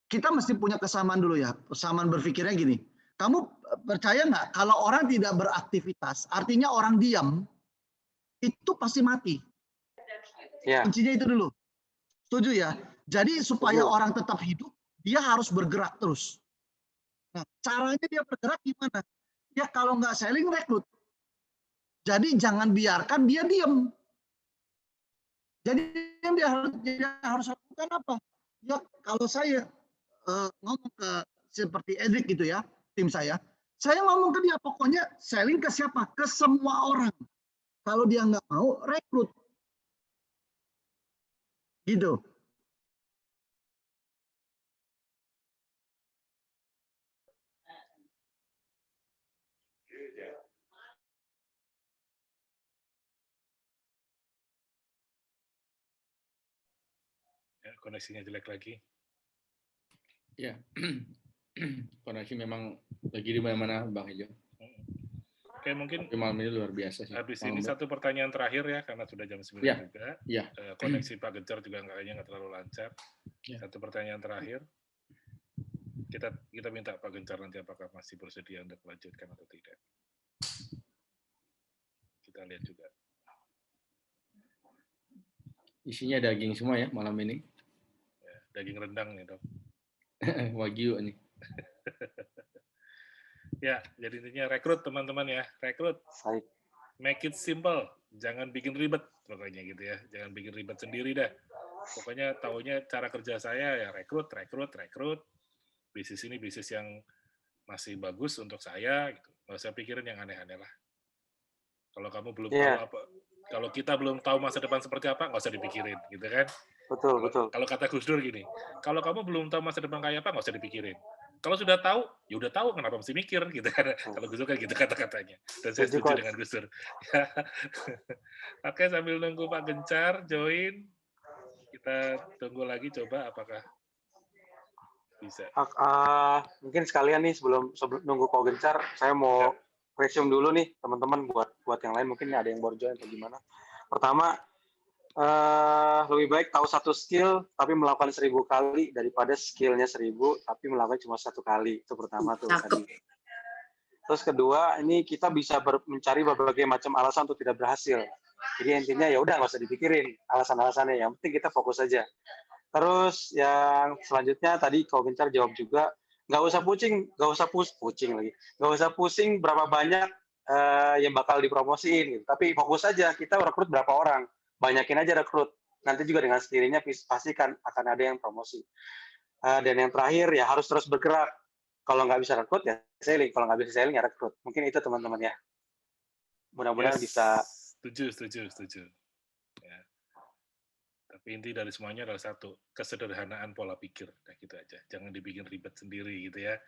Kita mesti punya kesamaan dulu ya. Kesamaan berpikirnya gini. Kamu percaya nggak kalau orang tidak beraktivitas, artinya orang diam, itu pasti mati. Ya, Kuncinya itu dulu. Setuju ya? Jadi supaya Setuju. orang tetap hidup, dia harus bergerak terus. Nah, caranya dia bergerak gimana? Ya kalau nggak selling, rekrut. Jadi jangan biarkan dia diam. Jadi yang dia harus lakukan apa? Ya kalau saya ngomong ke seperti Edric gitu ya, tim saya ngomong ke dia pokoknya selling ke siapa? Ke semua orang. Kalau dia nggak mau, rekrut. Gitu. Ya, koneksinya jelek lagi. Ya, koneksi memang lagi di mana-mana, Bang Ejo. Oke, mungkin Tapi malam ini luar biasa sih. habis Malam ini satu pertanyaan terakhir ya, karena sudah jam 9 Ya. juga. Ya. Koneksi Pak Gencar juga kayaknya nggak terlalu lancar. Ya. Satu pertanyaan terakhir. Kita minta Pak Gencar nanti apakah masih bersedia untuk melanjutkan atau tidak. Kita lihat juga. Isinya daging semua ya malam ini. Ya, daging rendang nih, Dok. Wagyu nih. Ya, jadi intinya rekrut teman-teman ya, rekrut. baik. Make it simple, jangan bikin ribet pokoknya gitu ya, jangan bikin ribet sendiri dah. Pokoknya taunya cara kerja saya ya rekrut. Bisnis ini bisnis yang masih bagus untuk saya, gitu. Nggak usah pikirin yang aneh-aneh lah. Kalau kamu belum tahu apa, kalau kita belum tahu masa depan seperti apa, nggak usah dipikirin, gitu kan? Betul. Kalau kata Gus Dur gini, kalau kamu belum tahu masa depan kayak apa, nggak usah dipikirin. Kalau sudah tahu, ya udah tahu, kenapa mesti mikir gitu kan? Kalau Gus Dur kan gitu kata-katanya. Dan saya setuju dengan Gus Dur. Oke, sambil nunggu Pak Gencar join, kita tunggu lagi coba apakah bisa. Mungkin sekalian nih sebelum nunggu kok Gencar, saya mau resume dulu nih teman-teman buat yang lain mungkin ada yang baru join atau gimana. Pertama, lebih baik tahu satu skill tapi melakukan 1000 kali daripada skillnya 1000 tapi melakukan cuma 1 kali. Itu pertama tuh tadi. Terus kedua, ini kita bisa mencari berbagai macam alasan untuk tidak berhasil. Jadi intinya ya udah nggak usah dipikirin alasan-alasannya, yang penting kita fokus aja. Terus yang selanjutnya tadi kau Gencar jawab juga, nggak usah pusing berapa banyak yang bakal dipromosiin gitu. Tapi fokus aja, kita rekrut berapa orang, banyakin aja rekrut. Nanti juga dengan sendirinya pasti akan ada yang promosi. Dan yang terakhir ya harus terus bergerak. Kalau nggak bisa rekrut ya selling, kalau nggak bisa selling ya rekrut. Mungkin itu teman-teman ya. Mudah-mudahan bisa. Setuju. Ya. Tapi inti dari semuanya adalah satu, kesederhanaan pola pikir. Nah, gitu aja. Jangan dibikin ribet sendiri gitu ya.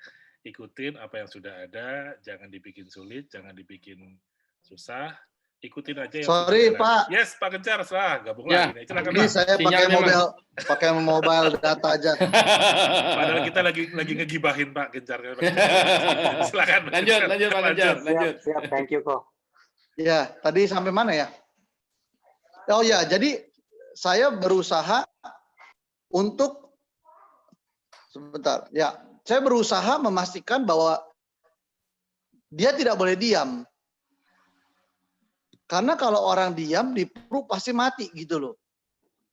Ikutin apa yang sudah ada, jangan dibikin sulit, jangan dibikin susah. Ikutin aja yang Sorry, sudah ada. Pak. Yes, Pak Gencar, gabung Ya. lagi. Silakan, Ini Pak. saya pakai mobile data aja. Padahal kita lagi ngegibahin Pak Gencar. Silakan. Lanjut. Siap. Thank you kok. Ya, tadi sampai mana ya? Oh ya, jadi saya berusaha untuk sebentar. Ya, saya berusaha memastikan bahwa dia tidak boleh diam. Karena kalau orang diam di Pro pasti mati gitu loh.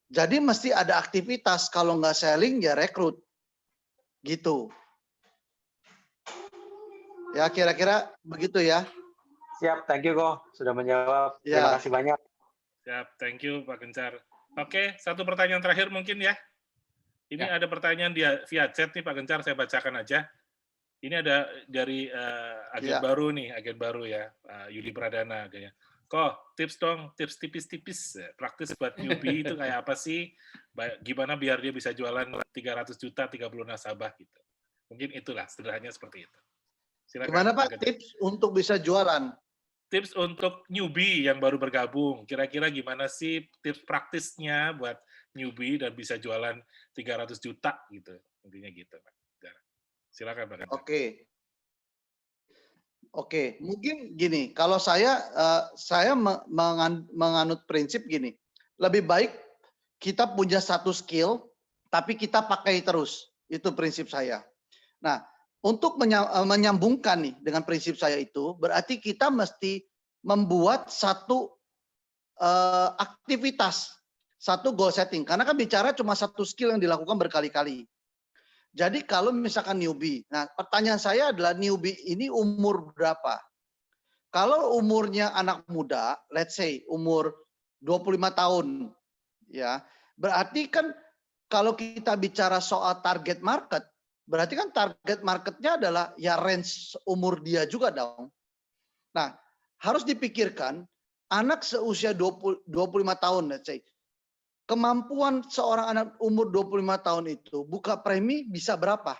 Jadi mesti ada aktivitas. Kalau nggak selling ya rekrut. Gitu. Ya kira-kira begitu ya. Siap, thank you kok sudah menjawab. Ya. Terima kasih banyak. Siap, thank you Pak Gencar. Oke, satu pertanyaan terakhir mungkin ya. Ini ada pertanyaan via chat nih Pak Gencar, saya bacakan aja. Ini ada dari agen baru nih, agen baru ya, Yudi Pradana kayaknya. Kok tips dong, tips tipis-tipis, praktis buat newbie itu kayak apa sih? Gimana biar dia bisa jualan 300 juta, 30 nasabah gitu. Mungkin itulah, sederhananya seperti itu. Silakan, Gimana Pak tips untuk bisa jualan? Tips untuk newbie yang baru bergabung, kira-kira gimana sih tips praktisnya buat newbie dan bisa jualan 300 juta gitu, intinya gitu Pak. Silakan Pak. Oke, mungkin gini, kalau saya menganut prinsip gini, lebih baik kita punya satu skill, tapi kita pakai terus, itu prinsip saya. Nah, untuk menyambungkan nih dengan prinsip saya itu, berarti kita mesti membuat satu aktivitas, satu goal setting, karena kan bicara cuma satu skill yang dilakukan berkali-kali. Jadi kalau misalkan newbie, nah pertanyaan saya adalah newbie ini umur berapa? Kalau umurnya anak muda, let's say umur 25 tahun, ya berarti kan kalau kita bicara soal target market, berarti kan target marketnya adalah ya range umur dia juga dong. Nah harus dipikirkan anak seusia 25 tahun, let's say. Kemampuan seorang anak umur 25 tahun itu buka premi bisa berapa?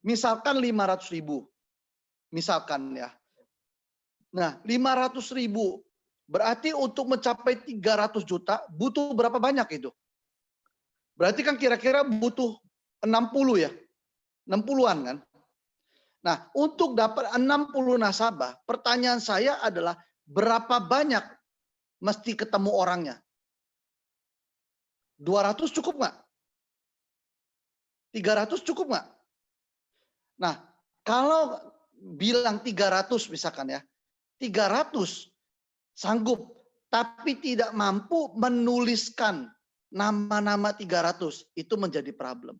Misalkan 500.000. Misalkan ya. Nah, 500.000 berarti untuk mencapai 300 juta butuh berapa banyak itu? Berarti kan kira-kira butuh 60 ya. 60-an kan? Nah, untuk dapat 60 nasabah, pertanyaan saya adalah berapa banyak mesti ketemu orangnya? 200 cukup nggak? 300 cukup nggak? Nah, kalau bilang 300 misalkan ya, 300 sanggup, tapi tidak mampu menuliskan nama-nama 300, itu menjadi problem.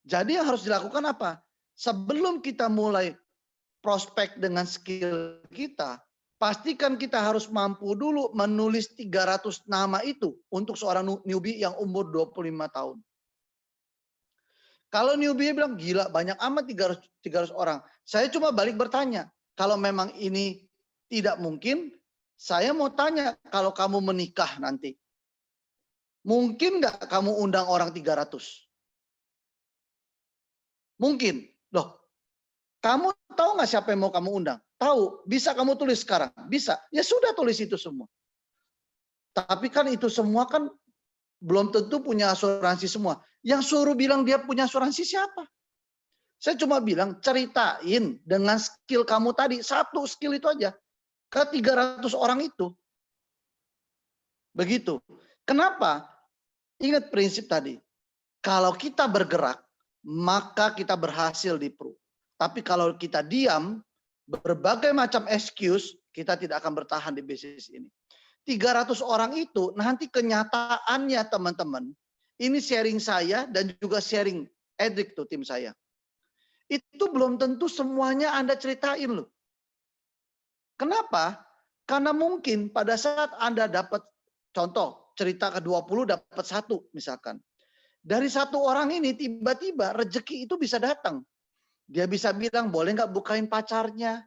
Jadi yang harus dilakukan apa? Sebelum kita mulai prospek dengan skill kita, pastikan kita harus mampu dulu menulis 300 nama itu untuk seorang newbie yang umur 25 tahun. Kalau newbie bilang, gila banyak amat 300 orang. Saya cuma balik bertanya, kalau memang ini tidak mungkin, saya mau tanya, kalau kamu menikah nanti, mungkin nggak kamu undang orang 300? Mungkin. Loh, kamu tahu nggak siapa yang mau kamu undang? Tahu, bisa kamu tulis sekarang? Bisa. Ya sudah tulis itu semua. Tapi kan itu semua kan belum tentu punya asuransi semua. Yang suruh bilang dia punya asuransi siapa? Saya cuma bilang ceritain dengan skill kamu tadi. Satu skill itu aja. Ke 300 orang itu. Begitu. Kenapa? Ingat prinsip tadi. Kalau kita bergerak, maka kita berhasil di Pro. Tapi kalau kita diam, berbagai macam excuse, kita tidak akan bertahan di bisnis ini. 300 orang itu nanti kenyataannya teman-teman, ini sharing saya dan juga sharing Edric tuh tim saya. Itu belum tentu semuanya Anda ceritain loh. Kenapa? Karena mungkin pada saat Anda dapat contoh cerita ke-20 dapat 1 misalkan. Dari 1 orang ini tiba-tiba rezeki itu bisa datang. Dia bisa bilang, boleh nggak bukain pacarnya?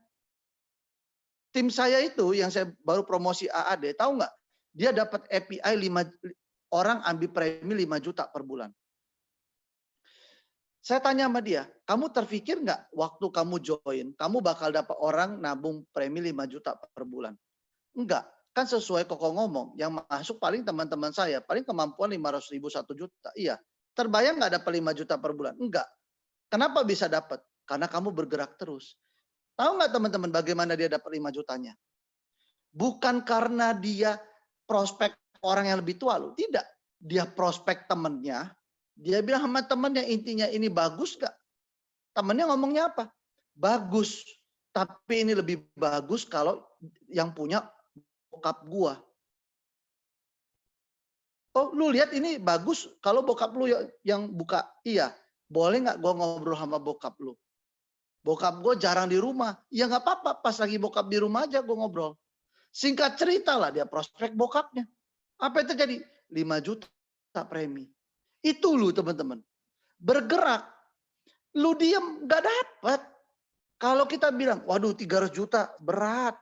Tim saya itu, yang saya baru promosi AAD, tahu nggak? Dia dapat API 5 orang ambil premi 5 juta per bulan. Saya tanya sama dia, kamu terpikir nggak waktu kamu join, kamu bakal dapat orang nabung premi 5 juta per bulan? Enggak. Kan sesuai Koko ngomong, yang masuk paling teman-teman saya, paling kemampuan 500.000 1 juta. Iya. Terbayang nggak dapat 5 juta per bulan? Enggak. Kenapa bisa dapat? Karena kamu bergerak terus. Tahu nggak teman-teman bagaimana dia dapat 5 jutanya? Bukan karena dia prospek orang yang lebih tua loh. Tidak. Dia prospek temennya. Dia bilang sama temennya intinya ini bagus gak? Temennya ngomongnya apa? Bagus. Tapi ini lebih bagus kalau yang punya bokap gua. Oh, lu lihat ini bagus kalau bokap lu yang buka. Iya, boleh nggak gua ngobrol sama bokap lu? Bokap gua jarang di rumah. Ya nggak apa-apa, pas lagi bokap di rumah aja gua ngobrol. Singkat cerita lah dia prospek bokapnya. Apa yang terjadi? 5 juta premi. Itu lu teman-teman. Bergerak. Lu diem nggak dapat. Kalau kita bilang, waduh 300 juta berat.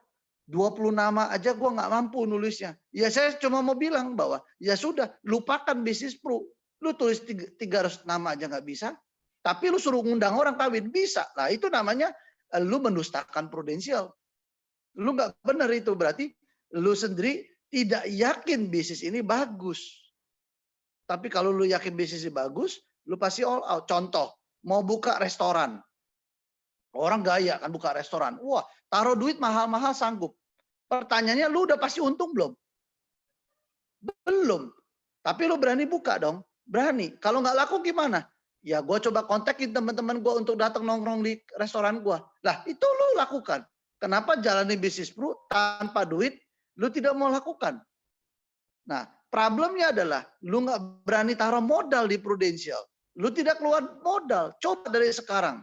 20 nama aja gua nggak mampu nulisnya. Ya saya cuma mau bilang bahwa ya sudah, lupakan bisnis pro. Lu tulis 300 nama aja nggak bisa. Tapi lu suruh ngundang orang kawin, bisa. Nah itu namanya lu mendustakan prudensial. Lu nggak benar itu, berarti lu sendiri tidak yakin bisnis ini bagus. Tapi kalau lu yakin bisnis ini bagus, lu pasti all out. Contoh, mau buka restoran. Orang gaya kan buka restoran. Wah, taruh duit mahal-mahal sanggup. Pertanyaannya, lu udah pasti untung belum? Belum. Tapi lu berani buka dong. Berani. Kalau nggak laku gimana? Ya gue coba kontakin teman-teman gue untuk datang nongkrong di restoran gue. Lah itu lu lakukan. Kenapa jalani bisnis pro tanpa duit, lu tidak mau lakukan? Nah, problemnya adalah lu nggak berani taruh modal di prudensial. Lu tidak keluar modal. Coba dari sekarang.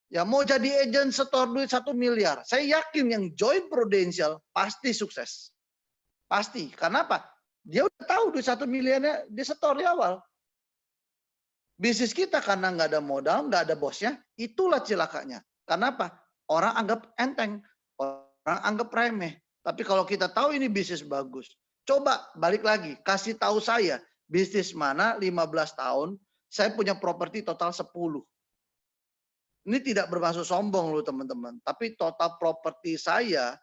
Ya mau jadi agent setor duit 1 miliar. Saya yakin yang join prudensial pasti sukses. Pasti. Karena apa? Dia udah tahu duit 1 miliarnya disetor di awal. Bisnis kita karena nggak ada modal, nggak ada bosnya, itulah cilakanya. Karena apa? Orang anggap enteng, orang anggap remeh. Tapi kalau kita tahu ini bisnis bagus, coba balik lagi, kasih tahu saya bisnis mana 15 tahun, saya punya properti total 10. Ini tidak bermaksud sombong loh teman-teman, tapi total properti saya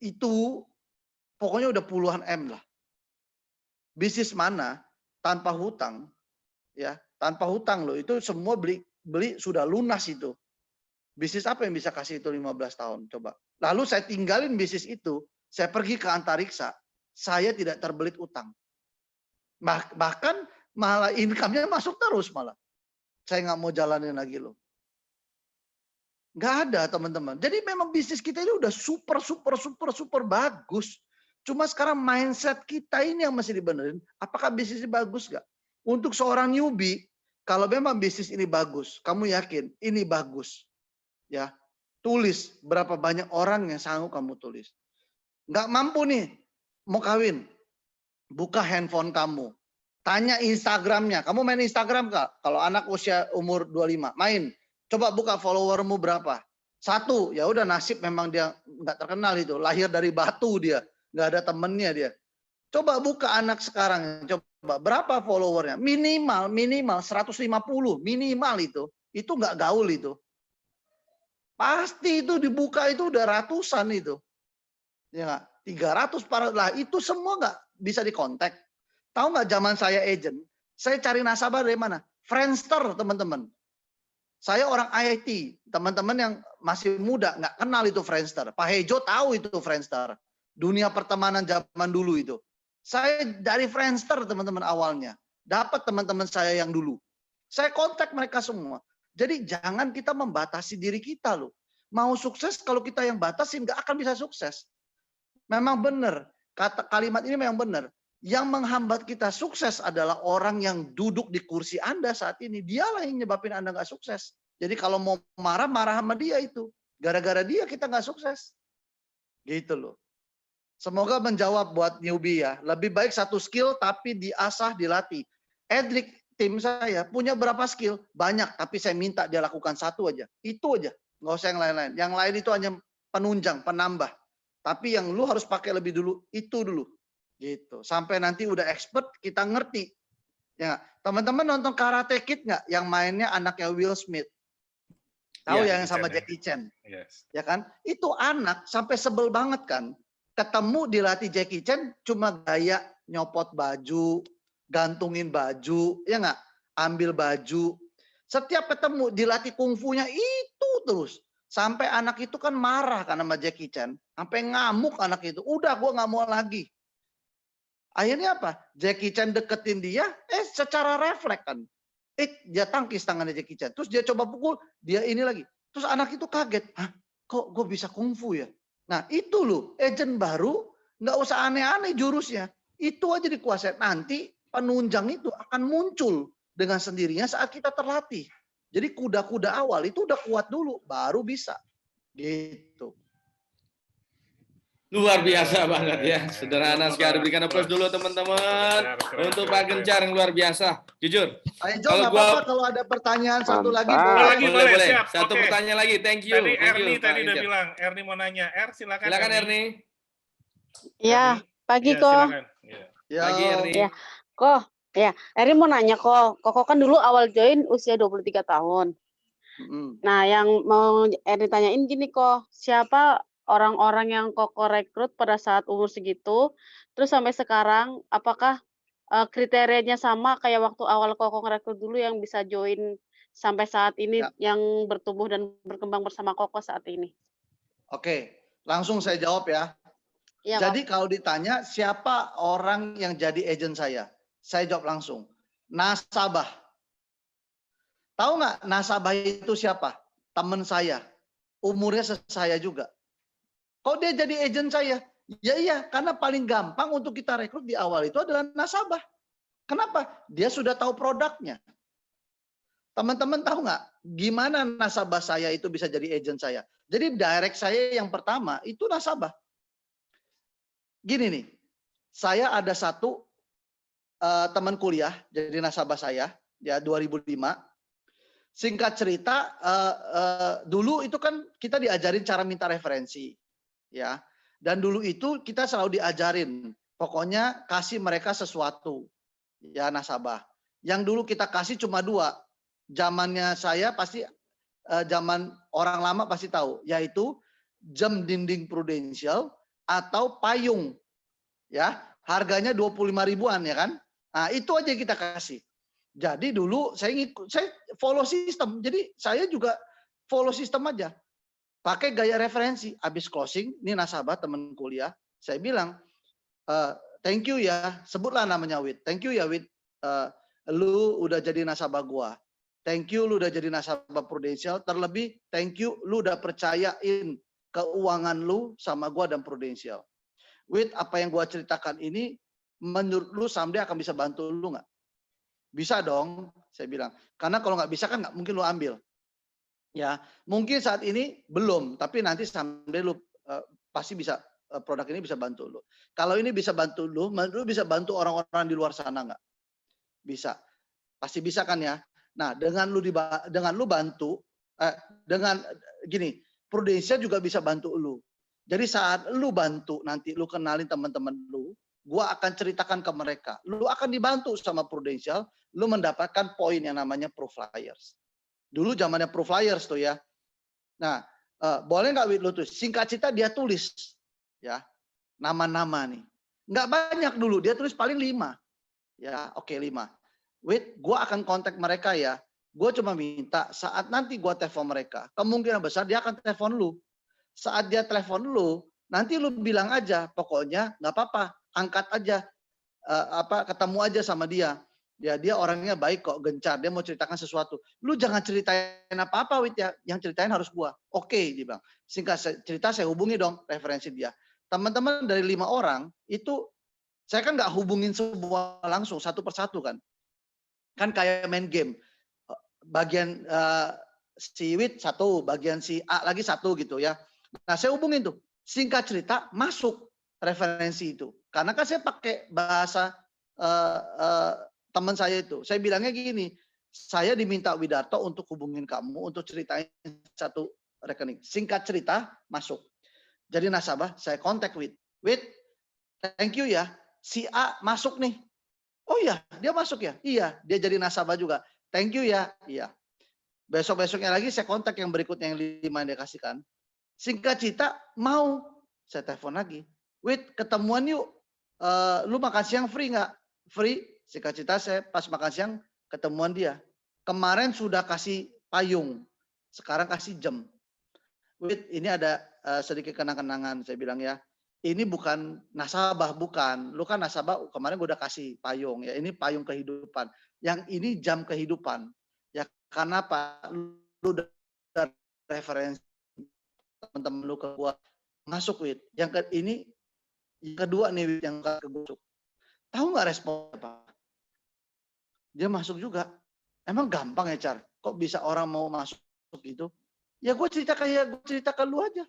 itu pokoknya udah puluhan M lah. Bisnis mana tanpa hutang, ya tanpa hutang loh, itu semua beli sudah lunas itu. Bisnis apa yang bisa kasih itu 15 tahun? Coba. Lalu saya tinggalin bisnis itu, saya pergi ke antariksa, saya tidak terbelit utang. Bahkan malah income-nya masuk terus malah. Saya nggak mau jalanin lagi loh. Nggak ada teman-teman. Jadi memang bisnis kita ini udah super bagus. Cuma sekarang mindset kita ini yang masih dibenerin. Apakah bisnis ini bagus nggak? Untuk seorang newbie, kalau memang bisnis ini bagus, kamu yakin ini bagus, ya tulis berapa banyak orang yang sanggup kamu tulis. Nggak mampu nih, mau kawin, buka handphone kamu, tanya Instagramnya. Kamu main Instagram nggak? Kalau anak usia umur 25, main. Coba buka followermu berapa? 1, ya udah nasib memang dia nggak terkenal itu, lahir dari batu dia, nggak ada temennya dia. Coba buka anak sekarang, coba berapa followernya? Minimal 150, minimal itu nggak gaul itu. Pasti itu dibuka itu udah ratusan itu, ya nggak? 300 lah itu semua nggak bisa dikontak. Tahu nggak zaman saya agent, saya cari nasabah dari mana? Friendster teman-teman. Saya orang IT, teman-teman yang masih muda nggak kenal itu Friendster. Pak Hejo tahu itu Friendster. Dunia pertemanan zaman dulu itu. Saya dari Friendster teman-teman awalnya. Dapat teman-teman saya yang dulu. Saya kontak mereka semua. Jadi jangan kita membatasi diri kita loh. Mau sukses kalau kita yang batasin nggak akan bisa sukses. Memang benar. Kalimat ini memang benar. Yang menghambat kita sukses adalah orang yang duduk di kursi Anda saat ini. Dialah yang nyebabin Anda nggak sukses. Jadi kalau mau marah sama dia itu. Gara-gara dia kita nggak sukses. Gitu loh. Semoga menjawab buat newbie ya. Lebih baik satu skill tapi diasah, dilatih. Edric, tim saya punya berapa skill? Banyak, tapi saya minta dia lakukan 1 aja. Itu aja. Nggak usah yang lain-lain. Yang lain itu hanya penunjang, penambah. Tapi yang lu harus pakai lebih dulu, itu dulu. Gitu. Sampai nanti udah expert, kita ngerti. Ya, teman-teman nonton Karate Kid nggak? Yang mainnya anaknya Will Smith. Tahu Ya, yang sama Jackie Jackie Chan. Yes. Ya kan? Itu anak sampai sebel banget kan. Ketemu dilatih Jackie Chan cuma gaya nyopot baju, gantungin baju, ya nggak? Ambil baju. Setiap ketemu dilatih kungfunya itu terus. Sampai anak itu kan marah kan sama Jackie Chan. Sampai ngamuk anak itu. Udah gua nggak mau lagi. Akhirnya apa? Jackie Chan deketin dia, secara refleks kan. Dia tangkis tangannya Jackie Chan. Terus dia coba pukul, dia ini lagi. Terus anak itu kaget. Hah? kok gue bisa kungfu ya? Nah itu loh, agent baru nggak usah aneh-aneh jurusnya. Itu aja dikuasai. Nanti penunjang itu akan muncul dengan sendirinya saat kita terlatih. Jadi kuda-kuda awal itu udah kuat dulu, baru bisa. Gitu. Luar biasa banget ya, sederhana sekali. Berikan aplaus dulu teman-teman untuk Pak Gencar yang luar biasa. Jujur. Ayo Jo, Kalau nggak apa-apa kalau ada pertanyaan satu lagi Satu boleh. lagi, boleh, boleh. siap. Satu Oke. pertanyaan lagi. Thank you. Tadi Thank you, Erni Pak tadi udah Gencar. bilang, Erni mau nanya. Silakan. Silakan Erni. Iya, pagi Ya, kok. silakan. Ya. Ya, Pagi Erni. Ya, kok. Ya, Erin mau nanya kok. Kok kan dulu awal join usia 23 tahun. Nah, yang mau Erin tanyain gini kok, siapa orang-orang yang Koko rekrut pada saat umur segitu, terus sampai sekarang, apakah kriterianya sama kayak waktu awal Koko ngerekrut dulu yang bisa join sampai saat ini, Ya. yang bertumbuh dan berkembang bersama Koko saat ini? Oke, langsung saya jawab ya. Iya, Jadi kalau ditanya siapa orang yang jadi agent saya jawab langsung. Nasabah. Tahu nggak nasabah itu siapa? Teman saya. Umurnya saya juga. Kok dia jadi agent saya? Ya iya, karena paling gampang untuk kita rekrut di awal itu adalah nasabah. Kenapa? Dia sudah tahu produknya. Teman-teman tahu nggak gimana nasabah saya itu bisa jadi agent saya? Jadi direct saya yang pertama itu nasabah. Gini nih, saya ada satu teman kuliah jadi nasabah saya ya 2005. Singkat cerita, dulu itu kan kita diajarin cara minta referensi, ya. Dan dulu itu kita selalu diajarin, pokoknya kasih mereka sesuatu, ya nasabah. Yang dulu kita kasih cuma 2. Zamannya saya pasti, zaman orang lama pasti tahu, yaitu jam dinding prudensial atau payung, ya. Harganya 25 ribuan ya kan. Nah itu aja kita kasih. Jadi dulu saya follow sistem. Jadi saya juga follow sistem aja. Pakai gaya referensi. Habis closing, ini nasabah teman kuliah. Saya bilang, thank you ya. Sebutlah namanya Wid. Thank you ya Wid. Lu udah jadi nasabah gua. Thank you lu udah jadi nasabah prudensial. Terlebih thank you lu udah percayain keuangan lu sama gua dan prudensial. Wid, apa yang gua ceritakan ini menurut lu someday akan bisa bantu lu nggak? Bisa dong, saya bilang. Karena kalau nggak bisa kan nggak mungkin lu ambil. Ya, mungkin saat ini belum, tapi nanti someday lu pasti bisa, produk ini bisa bantu lu. Kalau ini bisa bantu lu bisa bantu orang-orang di luar sana nggak? Bisa, pasti bisa kan ya. Nah, dengan lu bantu, dengan gini, Prudensial juga bisa bantu lu. Jadi saat lu bantu nanti lu kenalin teman-teman lu, gua akan ceritakan ke mereka. Lu akan dibantu sama Prudensial, lu mendapatkan poin yang namanya Pro Flyers. Dulu zamannya Pro Flyers tuh ya. Nah, boleh nggak Wid lu tuh singkat cerita dia tulis ya nama-nama nih. Nggak banyak dulu, dia tulis paling 5. Ya, oke 5. Wid, gua akan kontak mereka ya. Gua cuma minta saat nanti gua telepon mereka, kemungkinan besar dia akan telepon lu. Saat dia telepon lu, nanti lu bilang aja, pokoknya nggak apa-apa, angkat aja, ketemu aja sama dia. Ya dia orangnya baik kok, gencar, dia mau ceritakan sesuatu. Lu jangan ceritain apa-apa Wid ya, yang ceritain harus gua. Oke, dia bilang. Singkat cerita saya hubungi dong referensi dia. Teman-teman dari 5 orang itu saya kan nggak hubungin semua langsung satu persatu kan. Kan kayak main game. Bagian si Wid 1, bagian si A lagi 1 gitu ya. Nah, saya hubungin tuh. Singkat cerita masuk referensi itu. Karena kan saya pakai bahasa teman saya itu. Saya bilangnya gini, saya diminta Widarto untuk hubungin kamu untuk ceritain satu rekening. Singkat cerita masuk. Jadi nasabah saya kontak Wid. Wid, thank you ya. Si A masuk nih. Oh iya, dia masuk ya? Iya, dia jadi nasabah juga. Thank you ya. Iya. Besok-besoknya lagi saya kontak yang berikutnya yang 5 yang dia kasihkan. Singkat cerita mau. Saya telepon lagi. Wid, ketemuan yuk. Lu makan siang free nggak? Free. Singkat cerita saya pas makan siang ketemuan dia. Kemarin sudah kasih payung. Sekarang kasih jam. Wid, ini ada sedikit kenang-kenangan. Saya bilang ya. Ini bukan nasabah, bukan. Lu kan nasabah, kemarin gue udah kasih payung. Ya ini payung kehidupan. Yang ini jam kehidupan. Ya karena apa? Lu udah referensi teman-teman lu ke gua masuk Wid. Yang kedua nih Wid, yang ke gua masuk. Tahu nggak respon apa? Dia masuk juga. Emang gampang ya Char? Kok bisa orang mau masuk gitu? Ya gue cerita ke lu aja.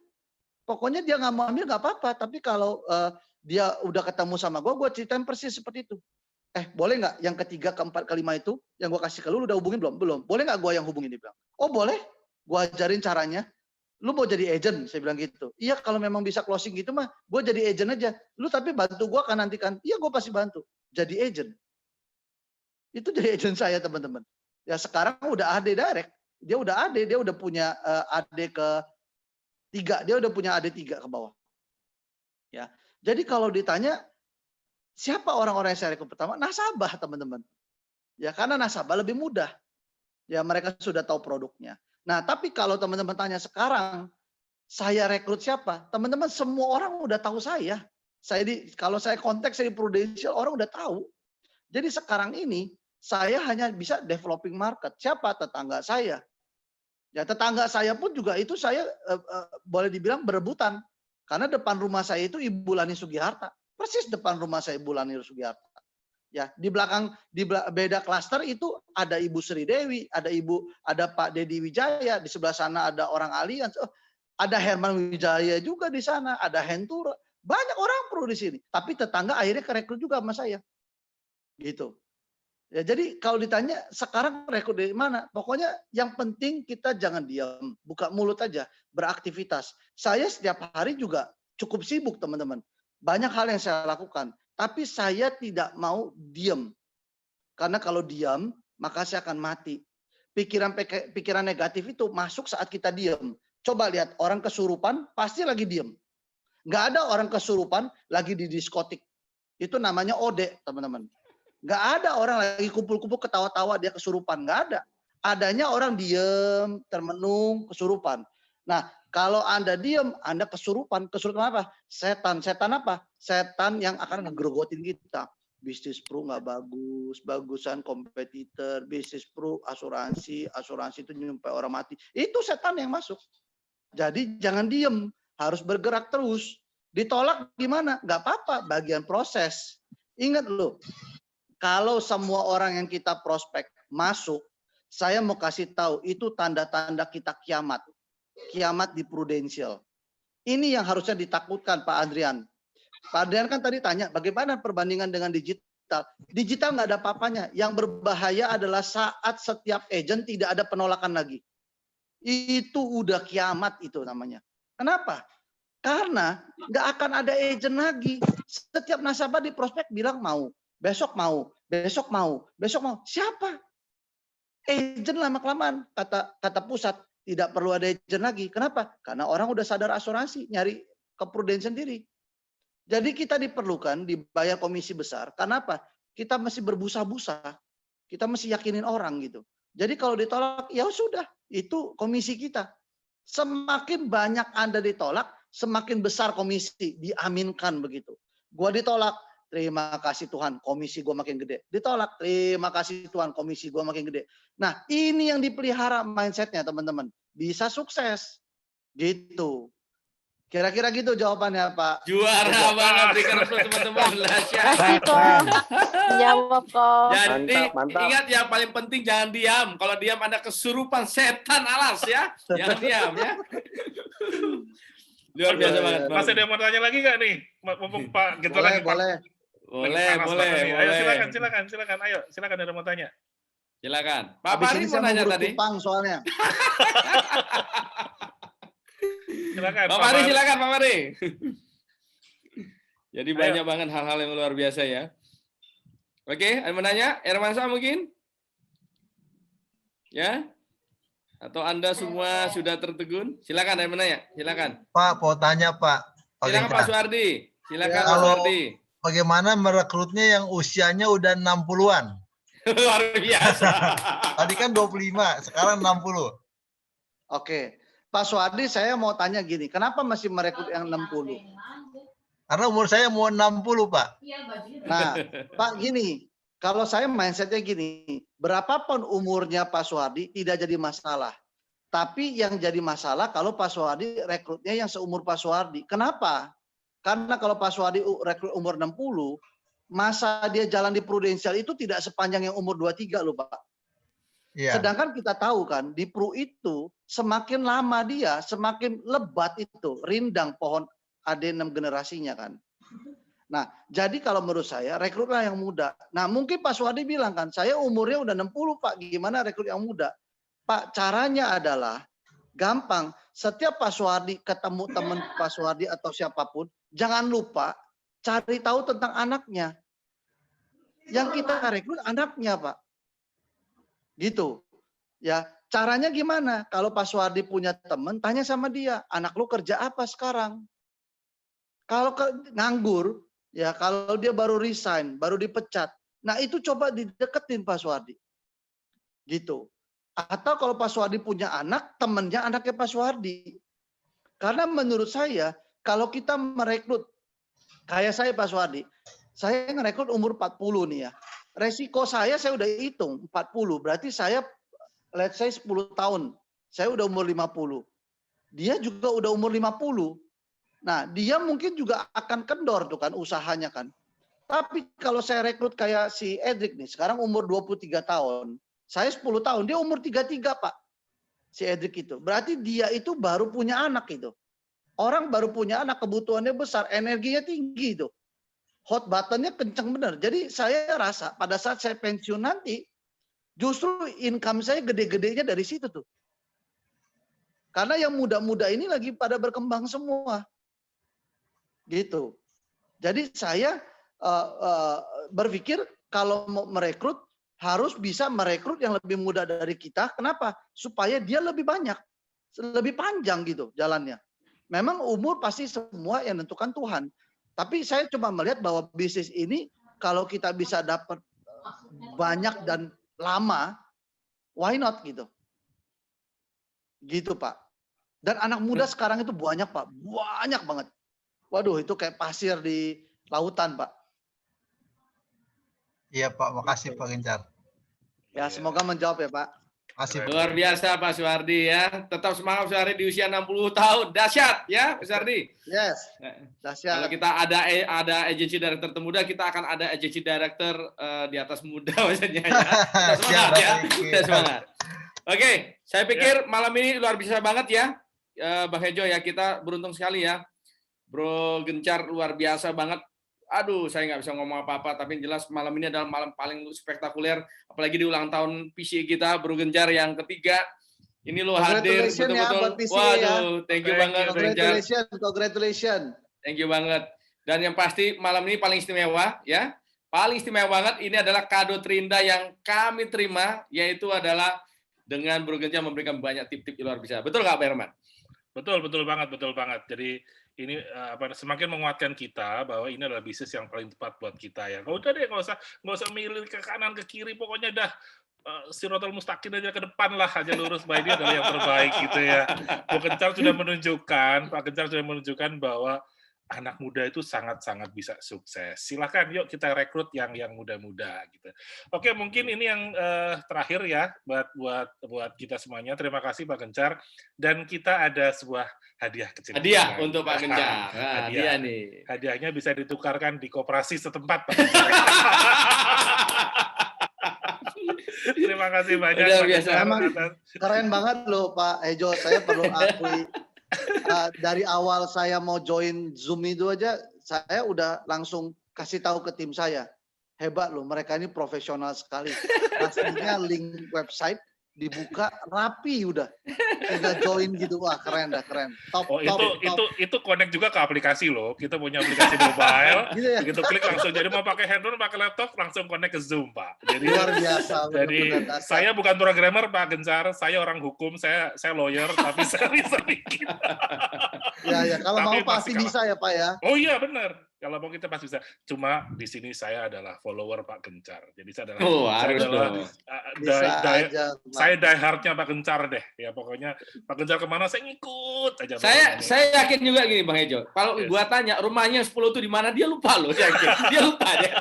Pokoknya dia nggak mau ambil nggak apa-apa. Tapi kalau dia udah ketemu sama gue ceritain persis seperti itu. Boleh nggak yang ketiga, keempat, kelima itu yang gue kasih ke lu udah hubungin belum? Belum. Boleh nggak gue yang hubungin? Dia bilang. Oh boleh. Gue ajarin caranya. Lu mau jadi agent? Saya bilang gitu. Iya kalau memang bisa closing gitu mah, gue jadi agent aja. Lu tapi bantu gue kan nanti kan? Iya gue pasti bantu. Jadi agent. Itu jadi agent saya teman-teman. Ya sekarang udah AD direct. Dia udah AD, dia udah punya AD ke 3. Dia udah punya AD 3 ke bawah. Ya. Jadi kalau ditanya siapa orang-orang yang saya rekrut pertama? Nasabah teman-teman. Ya karena nasabah lebih mudah. Ya mereka sudah tahu produknya. Nah tapi kalau teman-teman tanya sekarang saya rekrut siapa? Teman-teman semua orang udah tahu saya. Kalau saya kontak saya di Prudential orang udah tahu. Jadi sekarang ini saya hanya bisa developing market. Siapa? Tetangga saya. Ya tetangga saya pun juga itu saya boleh dibilang berebutan. Karena depan rumah saya itu Ibu Lani Sugiharta. Persis depan rumah saya Ibu Lani Sugiharta. Ya, di belakang beda klaster itu ada Ibu Sri Dewi, ada Pak Dedi Wijaya, di sebelah sana ada orang Allianz, ada Herman Wijaya juga di sana, ada Hentura. Banyak orang perlu di sini. Tapi tetangga akhirnya kerekrut juga sama saya. Gitu. Ya, jadi kalau ditanya sekarang rekrut dari mana? Pokoknya yang penting kita jangan diam, buka mulut aja, beraktivitas. Saya setiap hari juga cukup sibuk teman-teman. Banyak hal yang saya lakukan, tapi saya tidak mau diam. Karena kalau diam, maka saya akan mati. Pikiran negatif itu masuk saat kita diam. Coba lihat orang kesurupan pasti lagi diam. Nggak ada orang kesurupan lagi di diskotik. Itu namanya ode, teman-teman. Nggak ada orang lagi kumpul-kumpul ketawa-tawa dia kesurupan. Nggak ada. Adanya orang diem, termenung, kesurupan. Nah, kalau Anda diem, Anda kesurupan. Kesurupan apa? Setan. Setan apa? Setan yang akan ngegrogotin kita. Bisnis pro nggak bagus, bagusan kompetitor, bisnis pro asuransi itu nyampai orang mati. Itu setan yang masuk. Jadi jangan diem, harus bergerak terus. Ditolak gimana? Nggak apa-apa, bagian proses. Ingat loh, kalau semua orang yang kita prospek masuk, saya mau kasih tahu itu tanda-tanda kita kiamat. Kiamat di Prudential. Ini yang harusnya ditakutkan Pak Adrian. Pak Adrian kan tadi tanya bagaimana perbandingan dengan digital. Digital nggak ada apa-apanya. Yang berbahaya adalah saat setiap agent tidak ada penolakan lagi. Itu udah kiamat itu namanya. Kenapa? Karena nggak akan ada agent lagi. Setiap nasabah di prospek bilang mau. Besok mau, besok mau, besok mau. Siapa? Agent lama-kelamaan. Kata pusat, tidak perlu ada agent lagi. Kenapa? Karena orang udah sadar asuransi, nyari ke Prudential sendiri. Jadi kita diperlukan, dibayar komisi besar. Karena apa? Kita masih berbusa-busa. Kita masih yakinin orang gitu. Jadi kalau ditolak, ya sudah. Itu komisi kita. Semakin banyak Anda ditolak, semakin besar komisi. Diaminkan begitu. Gua ditolak. Terima kasih Tuhan, komisi gue makin gede. Ditolak, terima kasih Tuhan, komisi gue makin gede. Nah, ini yang dipelihara mindsetnya teman-teman. Bisa sukses. Gitu. Kira-kira gitu jawabannya Pak. Juara banget berikan untuk teman-teman. Kasih kok. Jawab kok. Jadi Mantap. ingat ya paling penting jangan diam. Kalau diam Anda kesurupan setan alas ya. Jangan diam ya. Luar biasa banget. Masih ada yang mau tanya lagi nggak nih? Mumpung Pak gitu lagi. Boleh. Boleh. Ayo silakan. Ayo silakan ada yang mau tanya. Silakan. Pak Habis Fahri ini mau saya nanya mau tadi. bertumpang soalnya. Silakan. Pak Fahri silakan Pak Fahri. Jadi banyak banget hal-hal yang luar biasa ya. Oke, ada yang mau nanya? Ermansa mungkin? Ya? Atau Anda semua sudah tertegun? Silakan ada yang mau nanya. Silakan. Pak, mau tanya Pak. Silakan Pak Suwardi. Silakan Pak Kalau- Suwardi. Bagaimana merekrutnya yang usianya udah 60-an? Luar biasa. Tadi kan 25, sekarang 60. Oke. Pak Suwardi, saya mau tanya gini, kenapa masih merekrut yang 60? Karena umur saya mau 60, Pak. Nah, Pak gini, kalau saya mindsetnya gini, berapapun umurnya Pak Suwardi tidak jadi masalah. Tapi yang jadi masalah kalau Pak Suwardi rekrutnya yang seumur Pak Suwardi. Kenapa? Karena kalau Pak Suwardi rekrut umur 60, masa dia jalan di Prudensial itu tidak sepanjang yang umur 23 loh Pak. Iya. Sedangkan kita tahu kan di Pru itu semakin lama dia semakin lebat itu rindang pohon AD6 generasinya kan. Nah, jadi kalau menurut saya rekrutlah yang muda. Nah, mungkin Pak Suwardi bilang kan, saya umurnya udah 60 Pak, gimana rekrut yang muda? Pak, caranya adalah gampang. Setiap Pak Suwardi ketemu teman Pak Suwardi atau siapapun, jangan lupa cari tahu tentang anaknya. Yang kita rekrut anaknya, Pak. Gitu. Ya, caranya gimana? Kalau Pak Suwardi punya teman, tanya sama dia, anak lu kerja apa sekarang? Kalau nganggur, ya kalau dia baru resign, baru dipecat. Nah, itu coba dideketin Pak Suwardi. Gitu. Atau kalau Pak Suwardi punya anak, temennya anaknya Pak Suwardi. Karena menurut saya, kalau kita merekrut, kayak saya Pak Suwardi, saya ngerekrut umur 40 nih ya. Resiko saya udah hitung, 40. Berarti saya, let's say 10 tahun. Saya udah umur 50. Dia juga udah umur 50. Nah, dia mungkin juga akan kendor tuh kan usahanya kan. Tapi kalau saya rekrut kayak si Edric nih, sekarang umur 23 tahun. Saya 10 tahun, dia umur 33 Pak. Si Edric itu. Berarti dia itu baru punya anak itu. Orang baru punya anak, kebutuhannya besar, energinya tinggi itu. Hot buttonnya kenceng bener. Jadi saya rasa pada saat saya pensiun nanti, justru income saya gede-gedenya dari situ tuh. Karena yang muda-muda ini lagi pada berkembang semua. Gitu. Jadi saya berpikir kalau mau merekrut, harus bisa merekrut yang lebih muda dari kita. Kenapa? Supaya dia lebih banyak, lebih panjang gitu jalannya. Memang umur pasti semua yang menentukan Tuhan. Tapi saya coba melihat bahwa bisnis ini kalau kita bisa dapat banyak dan lama, why not gitu? Gitu Pak. Dan anak muda sekarang itu banyak Pak, banyak banget. Waduh itu kayak pasir di lautan Pak. Iya Pak, makasih Pak Gencar. Ya semoga menjawab ya Pak. Makasih. Luar biasa Pak Suwardi ya. Tetap semangat Pak Suwardi di usia 60 tahun. Dahsyat ya Pak Suwardi. Yes. Kalau Dahsyat. kita ada agensi director termuda, kita akan ada agensi director di atas muda maksudnya ya. Kita semangat ya. Kita semangat. Oke, saya pikir malam ini luar biasa banget ya. Bang Hejo ya, kita beruntung sekali ya. Bro Gencar luar biasa banget. Aduh, saya nggak bisa ngomong apa-apa, tapi yang jelas malam ini adalah malam paling spektakuler, apalagi di ulang tahun PCA kita, Bro Gencar yang ketiga. Ini lo hadir betul-betul. Waduh, thank you banget, Bro Gencar. Congratulations. Thank you banget. Dan yang pasti malam ini paling istimewa, ya. Paling istimewa banget, ini adalah kado terindah yang kami terima, yaitu adalah dengan Bro Gencar memberikan banyak tip-tip luar biasa. Betul nggak, Pak Herman? Betul banget. Jadi ini semakin menguatkan kita bahwa ini adalah bisnis yang paling tepat buat kita ya. Kalau udah deh nggak usah milih ke kanan ke kiri, pokoknya dah sirotol mustaqim aja ke depan lah, aja lurus. Bahwa ini adalah yang terbaik gitu ya. Pak Gencar sudah menunjukkan bahwa anak muda itu sangat-sangat bisa sukses. Silakan yuk kita rekrut yang muda-muda gitu. Oke, mungkin ini yang terakhir ya buat kita semuanya. Terima kasih Pak Gencar, dan kita ada sebuah hadiah kecil. Hadiah untuk Pak Gencar. Hadiah nih. Hadiahnya bisa ditukarkan di koperasi setempat Pak Gencar. Terima kasih banyak. Udah biasa. Emang keren banget loh Pak Hejo, saya perlu akui. Dari awal saya mau join Zoom itu aja, saya udah langsung kasih tahu ke tim saya. Hebat loh, mereka ini profesional sekali. Pastinya link website dibuka rapi udah. Tinggal join gitu, wah keren dah, keren. Top. Itu connect juga ke aplikasi loh. Kita punya aplikasi mobile. Gitu ya? Begitu klik langsung. Jadi mau pakai handphone, pakai laptop, langsung connect ke Zoom Pak. Jadi Luar biasa. Jadi saya bukan programmer Pak Gencar, saya orang hukum, saya lawyer, tapi saya bisa bikin. Ya, kalau Tapi mau pasti bisa ya Pak ya. Oh iya benar. Kalau mau kita pasti bisa. Cuma di sini saya adalah follower Pak Gencar. Jadi saya adalah saya die hardnya Pak Gencar deh. Ya pokoknya Pak Gencar kemana saya ngikut aja. Saya yakin juga gini Bang Hejo. Kalau gua tanya rumahnya 10 itu di mana, dia lupa loh. Dia lupa deh.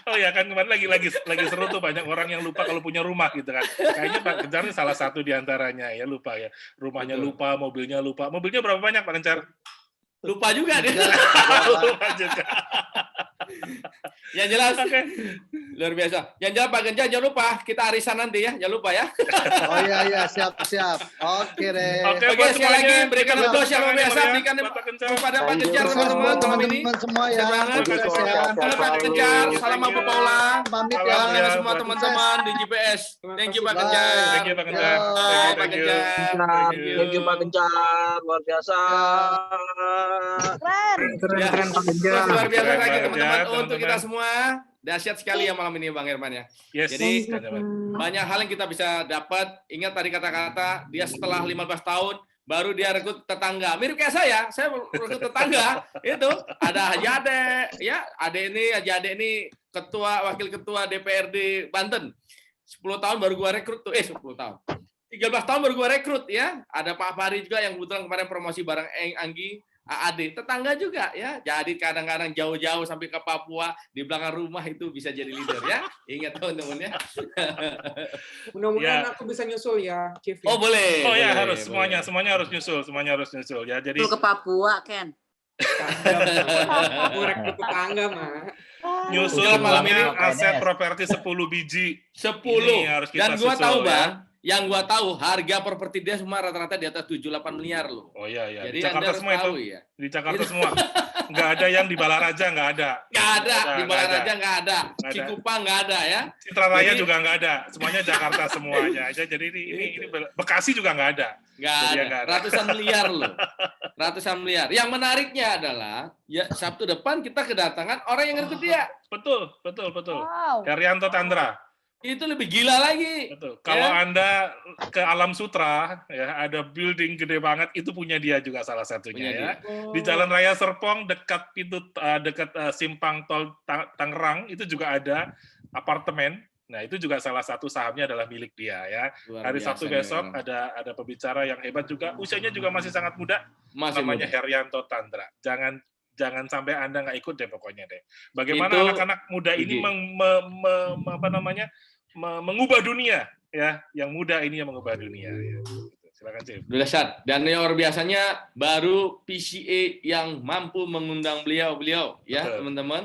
Oh ya, kan kemarin lagi seru tuh, banyak orang yang lupa kalau punya rumah gitu kan. Kayaknya Pak Gencar ini salah satu diantaranya ya, lupa ya. Rumahnya lupa, mobilnya lupa. Mobilnya berapa banyak Pak Gencar? Lupa juga dia. Lupa juga. Yang jelas, luar biasa. Yang jelas Pak Gencar, jangan lupa kita arisan nanti ya, jangan lupa ya. Oh iya, siap. Oke deh. Oke, sekali lagi berikan aplaus yang luar biasa, berikan kepada Pak Gencar teman-teman malam ini. Teman-teman semua ya. Salam Pak Gencar, salam Bu Paula. Pamit Salam ya. kepada semua teman-teman di GPS. Thank you Pak Gencar. Thank you Pak Gencar. Pak Gencar. Thank you Pak Gencar, luar biasa. Keren Pak Gencar. Luar biasa lagi teman-teman teman-teman. untuk kita semua. Dahsyat sekali ya malam ini Bang Herman ya. Yes. Jadi banyak hal yang kita bisa dapat. Ingat tadi kata-kata dia setelah 15 tahun baru dia rekrut tetangga. Mirip kayak saya rekrut tetangga. Itu ada Haji Ade, ya. Haji Ade ini wakil ketua DPRD Banten. 10 tahun baru gua rekrut tuh. 10 tahun. 13 tahun baru gua rekrut ya. Ada Pak Fahri juga yang kebetulan kemarin promosi bareng Anggi. AAD, tetangga juga ya. Jadi kadang-kadang jauh-jauh sampai ke Papua, di belakang rumah itu bisa jadi leader ya. Ingat teman-teman ya. Mudah-mudahan aku bisa nyusul ya, Chief. Oh boleh. Oh ya, boleh, harus semuanya harus nyusul ya. Jadi Ke Papua, Ken. Aku rekrut tetangga, mah. nyusul malam ini aset properti 10 biji. 10. Ini harus kita Dan gua susul, tahu ya. Bang, yang gua tahu harga properti dia semua rata-rata di atas 7-8 miliar loh. Oh iya. Jadi Di Jakarta Anda semua harus itu. tahu, ya. Di Jakarta semua. Nggak ada yang di Balaraja, nggak ada. Nggak ada, di Nggak Balaraja nggak ada, Nggak ada. Cikupang nggak ada ya. Citra Raya Jadi- juga nggak ada. Semuanya Jakarta semuanya aja. Jadi ini Bekasi juga nggak ada. Nggak Jadi ada. nggak ada. Ratusan miliar loh. Ratusan miliar. Yang menariknya adalah ya Sabtu depan kita kedatangan orang yang ngerti dia. Betul. Wow. Herianto Tandra. Itu lebih gila lagi. Betul. Kalau Ya. Anda ke Alam Sutra, ya ada building gede banget, itu punya dia juga salah satunya Punya ya. dia. Di Jalan Raya Serpong dekat simpang tol Tangerang itu juga ada apartemen. Nah, itu juga salah satu sahamnya adalah milik dia ya. Luar Hari biasa Sabtu nih besok orang. ada pembicara yang hebat juga, usianya juga masih sangat muda, Masih namanya muda. Herianto Tandra. Jangan sampai Anda nggak ikut deh pokoknya deh. Bagaimana Itu anak-anak muda ini ide. mengubah dunia ya, yang muda ini yang mengubah dunia ya. Silakan Chief. Dahsyat. Dan yang luar biasanya baru PCA yang mampu mengundang beliau ya Betul. teman-teman.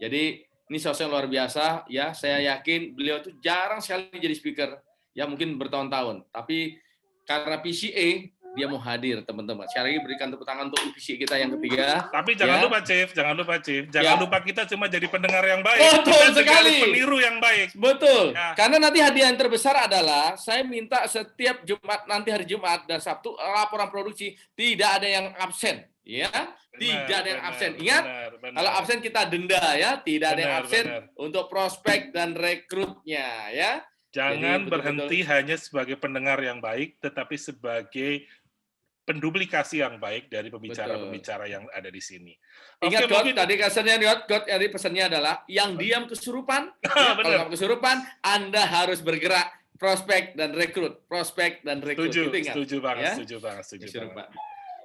Jadi ini sosok yang luar biasa ya. Saya yakin beliau itu jarang sekali jadi speaker ya, mungkin bertahun-tahun. Tapi karena PCA dia mau hadir teman-teman. Sekali lagi berikan tepuk tangan untuk PCA kita yang ketiga. Tapi jangan Ya. lupa Chief, jangan Ya. lupa kita cuma jadi pendengar yang baik, Betul kita juga sekali. jadi peniru yang baik. Betul. Ya. Karena nanti hadiah yang terbesar adalah saya minta setiap Jumat, nanti hari Jumat dan Sabtu laporan produksi tidak ada yang absen, ya. Tidak ada yang absen. Ingat, benar. kalau absen kita denda ya, tidak ada yang Benar, absen benar. untuk prospek dan rekrutnya ya. Jangan Jadi, berhenti hanya sebagai pendengar yang baik, tetapi sebagai penduplikasi yang baik dari pembicara-pembicara yang ada di sini. Ingat Oke, God, mungkin- tadi kesannya God, jadi pesannya adalah yang diam kesurupan. Ya, kalau Benar. kamu kesurupan, Anda harus bergerak prospek dan rekrut, Setuju, Itu ingat. setuju banget, Ya. setuju banget. Kesurupan.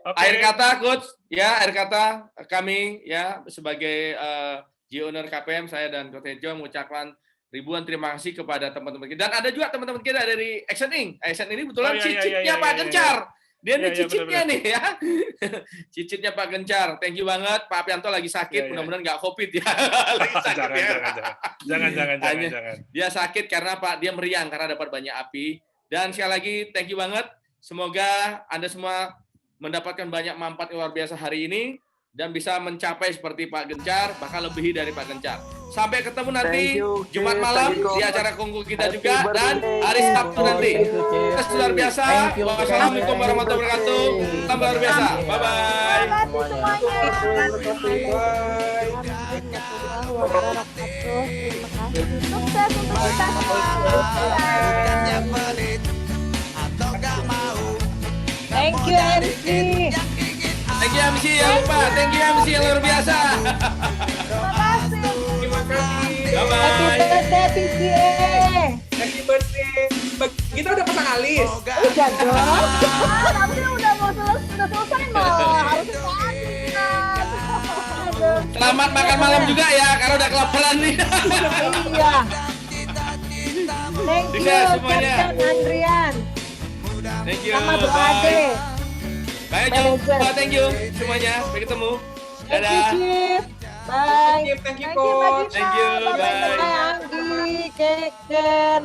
Oke. Akhir kata coach, ya akhir kata kami ya sebagai G-Owner KPM, saya dan Coach Tejo mengucapkan ribuan terima kasih kepada teman-teman kita. Dan ada juga teman-teman kita dari Action Inc. Action ini kebetulan Oh, iya, cicitnya iya, Pak iya, Gencar. Dia Iya, nih iya, cicitnya benar-benar. nih ya. Cicitnya Pak Gencar. Thank you banget. Pak Apianto lagi sakit, Iya, iya. mudah-mudahan nggak COVID ya. Lagi sakit ya. Jangan. Dia sakit karena Pak, dia meriang karena dapat banyak api. Dan sekali lagi thank you banget. Semoga Anda semua mendapatkan banyak manfaat yang luar biasa hari ini dan bisa mencapai seperti Pak Gencar, bahkan lebih dari Pak Gencar. Sampai ketemu nanti Jumat malam di acara kongko kita juga dan hari Sabtu nanti. Tes luar biasa. Wassalamualaikum warahmatullahi wabarakatuh. Salam luar biasa. Bye bye. Sukses untuk kita semua. Thank you MC. Thank you MC, jangan lupa. Thank you MC yang luar biasa. Terima kasih. Bye Happy bye. birthday PCA. Happy birthday. Kita udah pasang alis. Udah dong. Tapi udah selesai mau harus kan. Aduh. Selamat makan malam juga ya, karena udah kelaparan nih. Iya. Thank you, Sukses semuanya. Captain Andrian. Thank you. Sama Bro Bye. Ade. Bye, jumpa. Thank you semuanya. Sampai ketemu. Thank you, Dadah. Chief. Bye. Thank you, Thank you, Coach. Mbak Gita. Thank you, Bye-bye, bye. Anggi, Keken.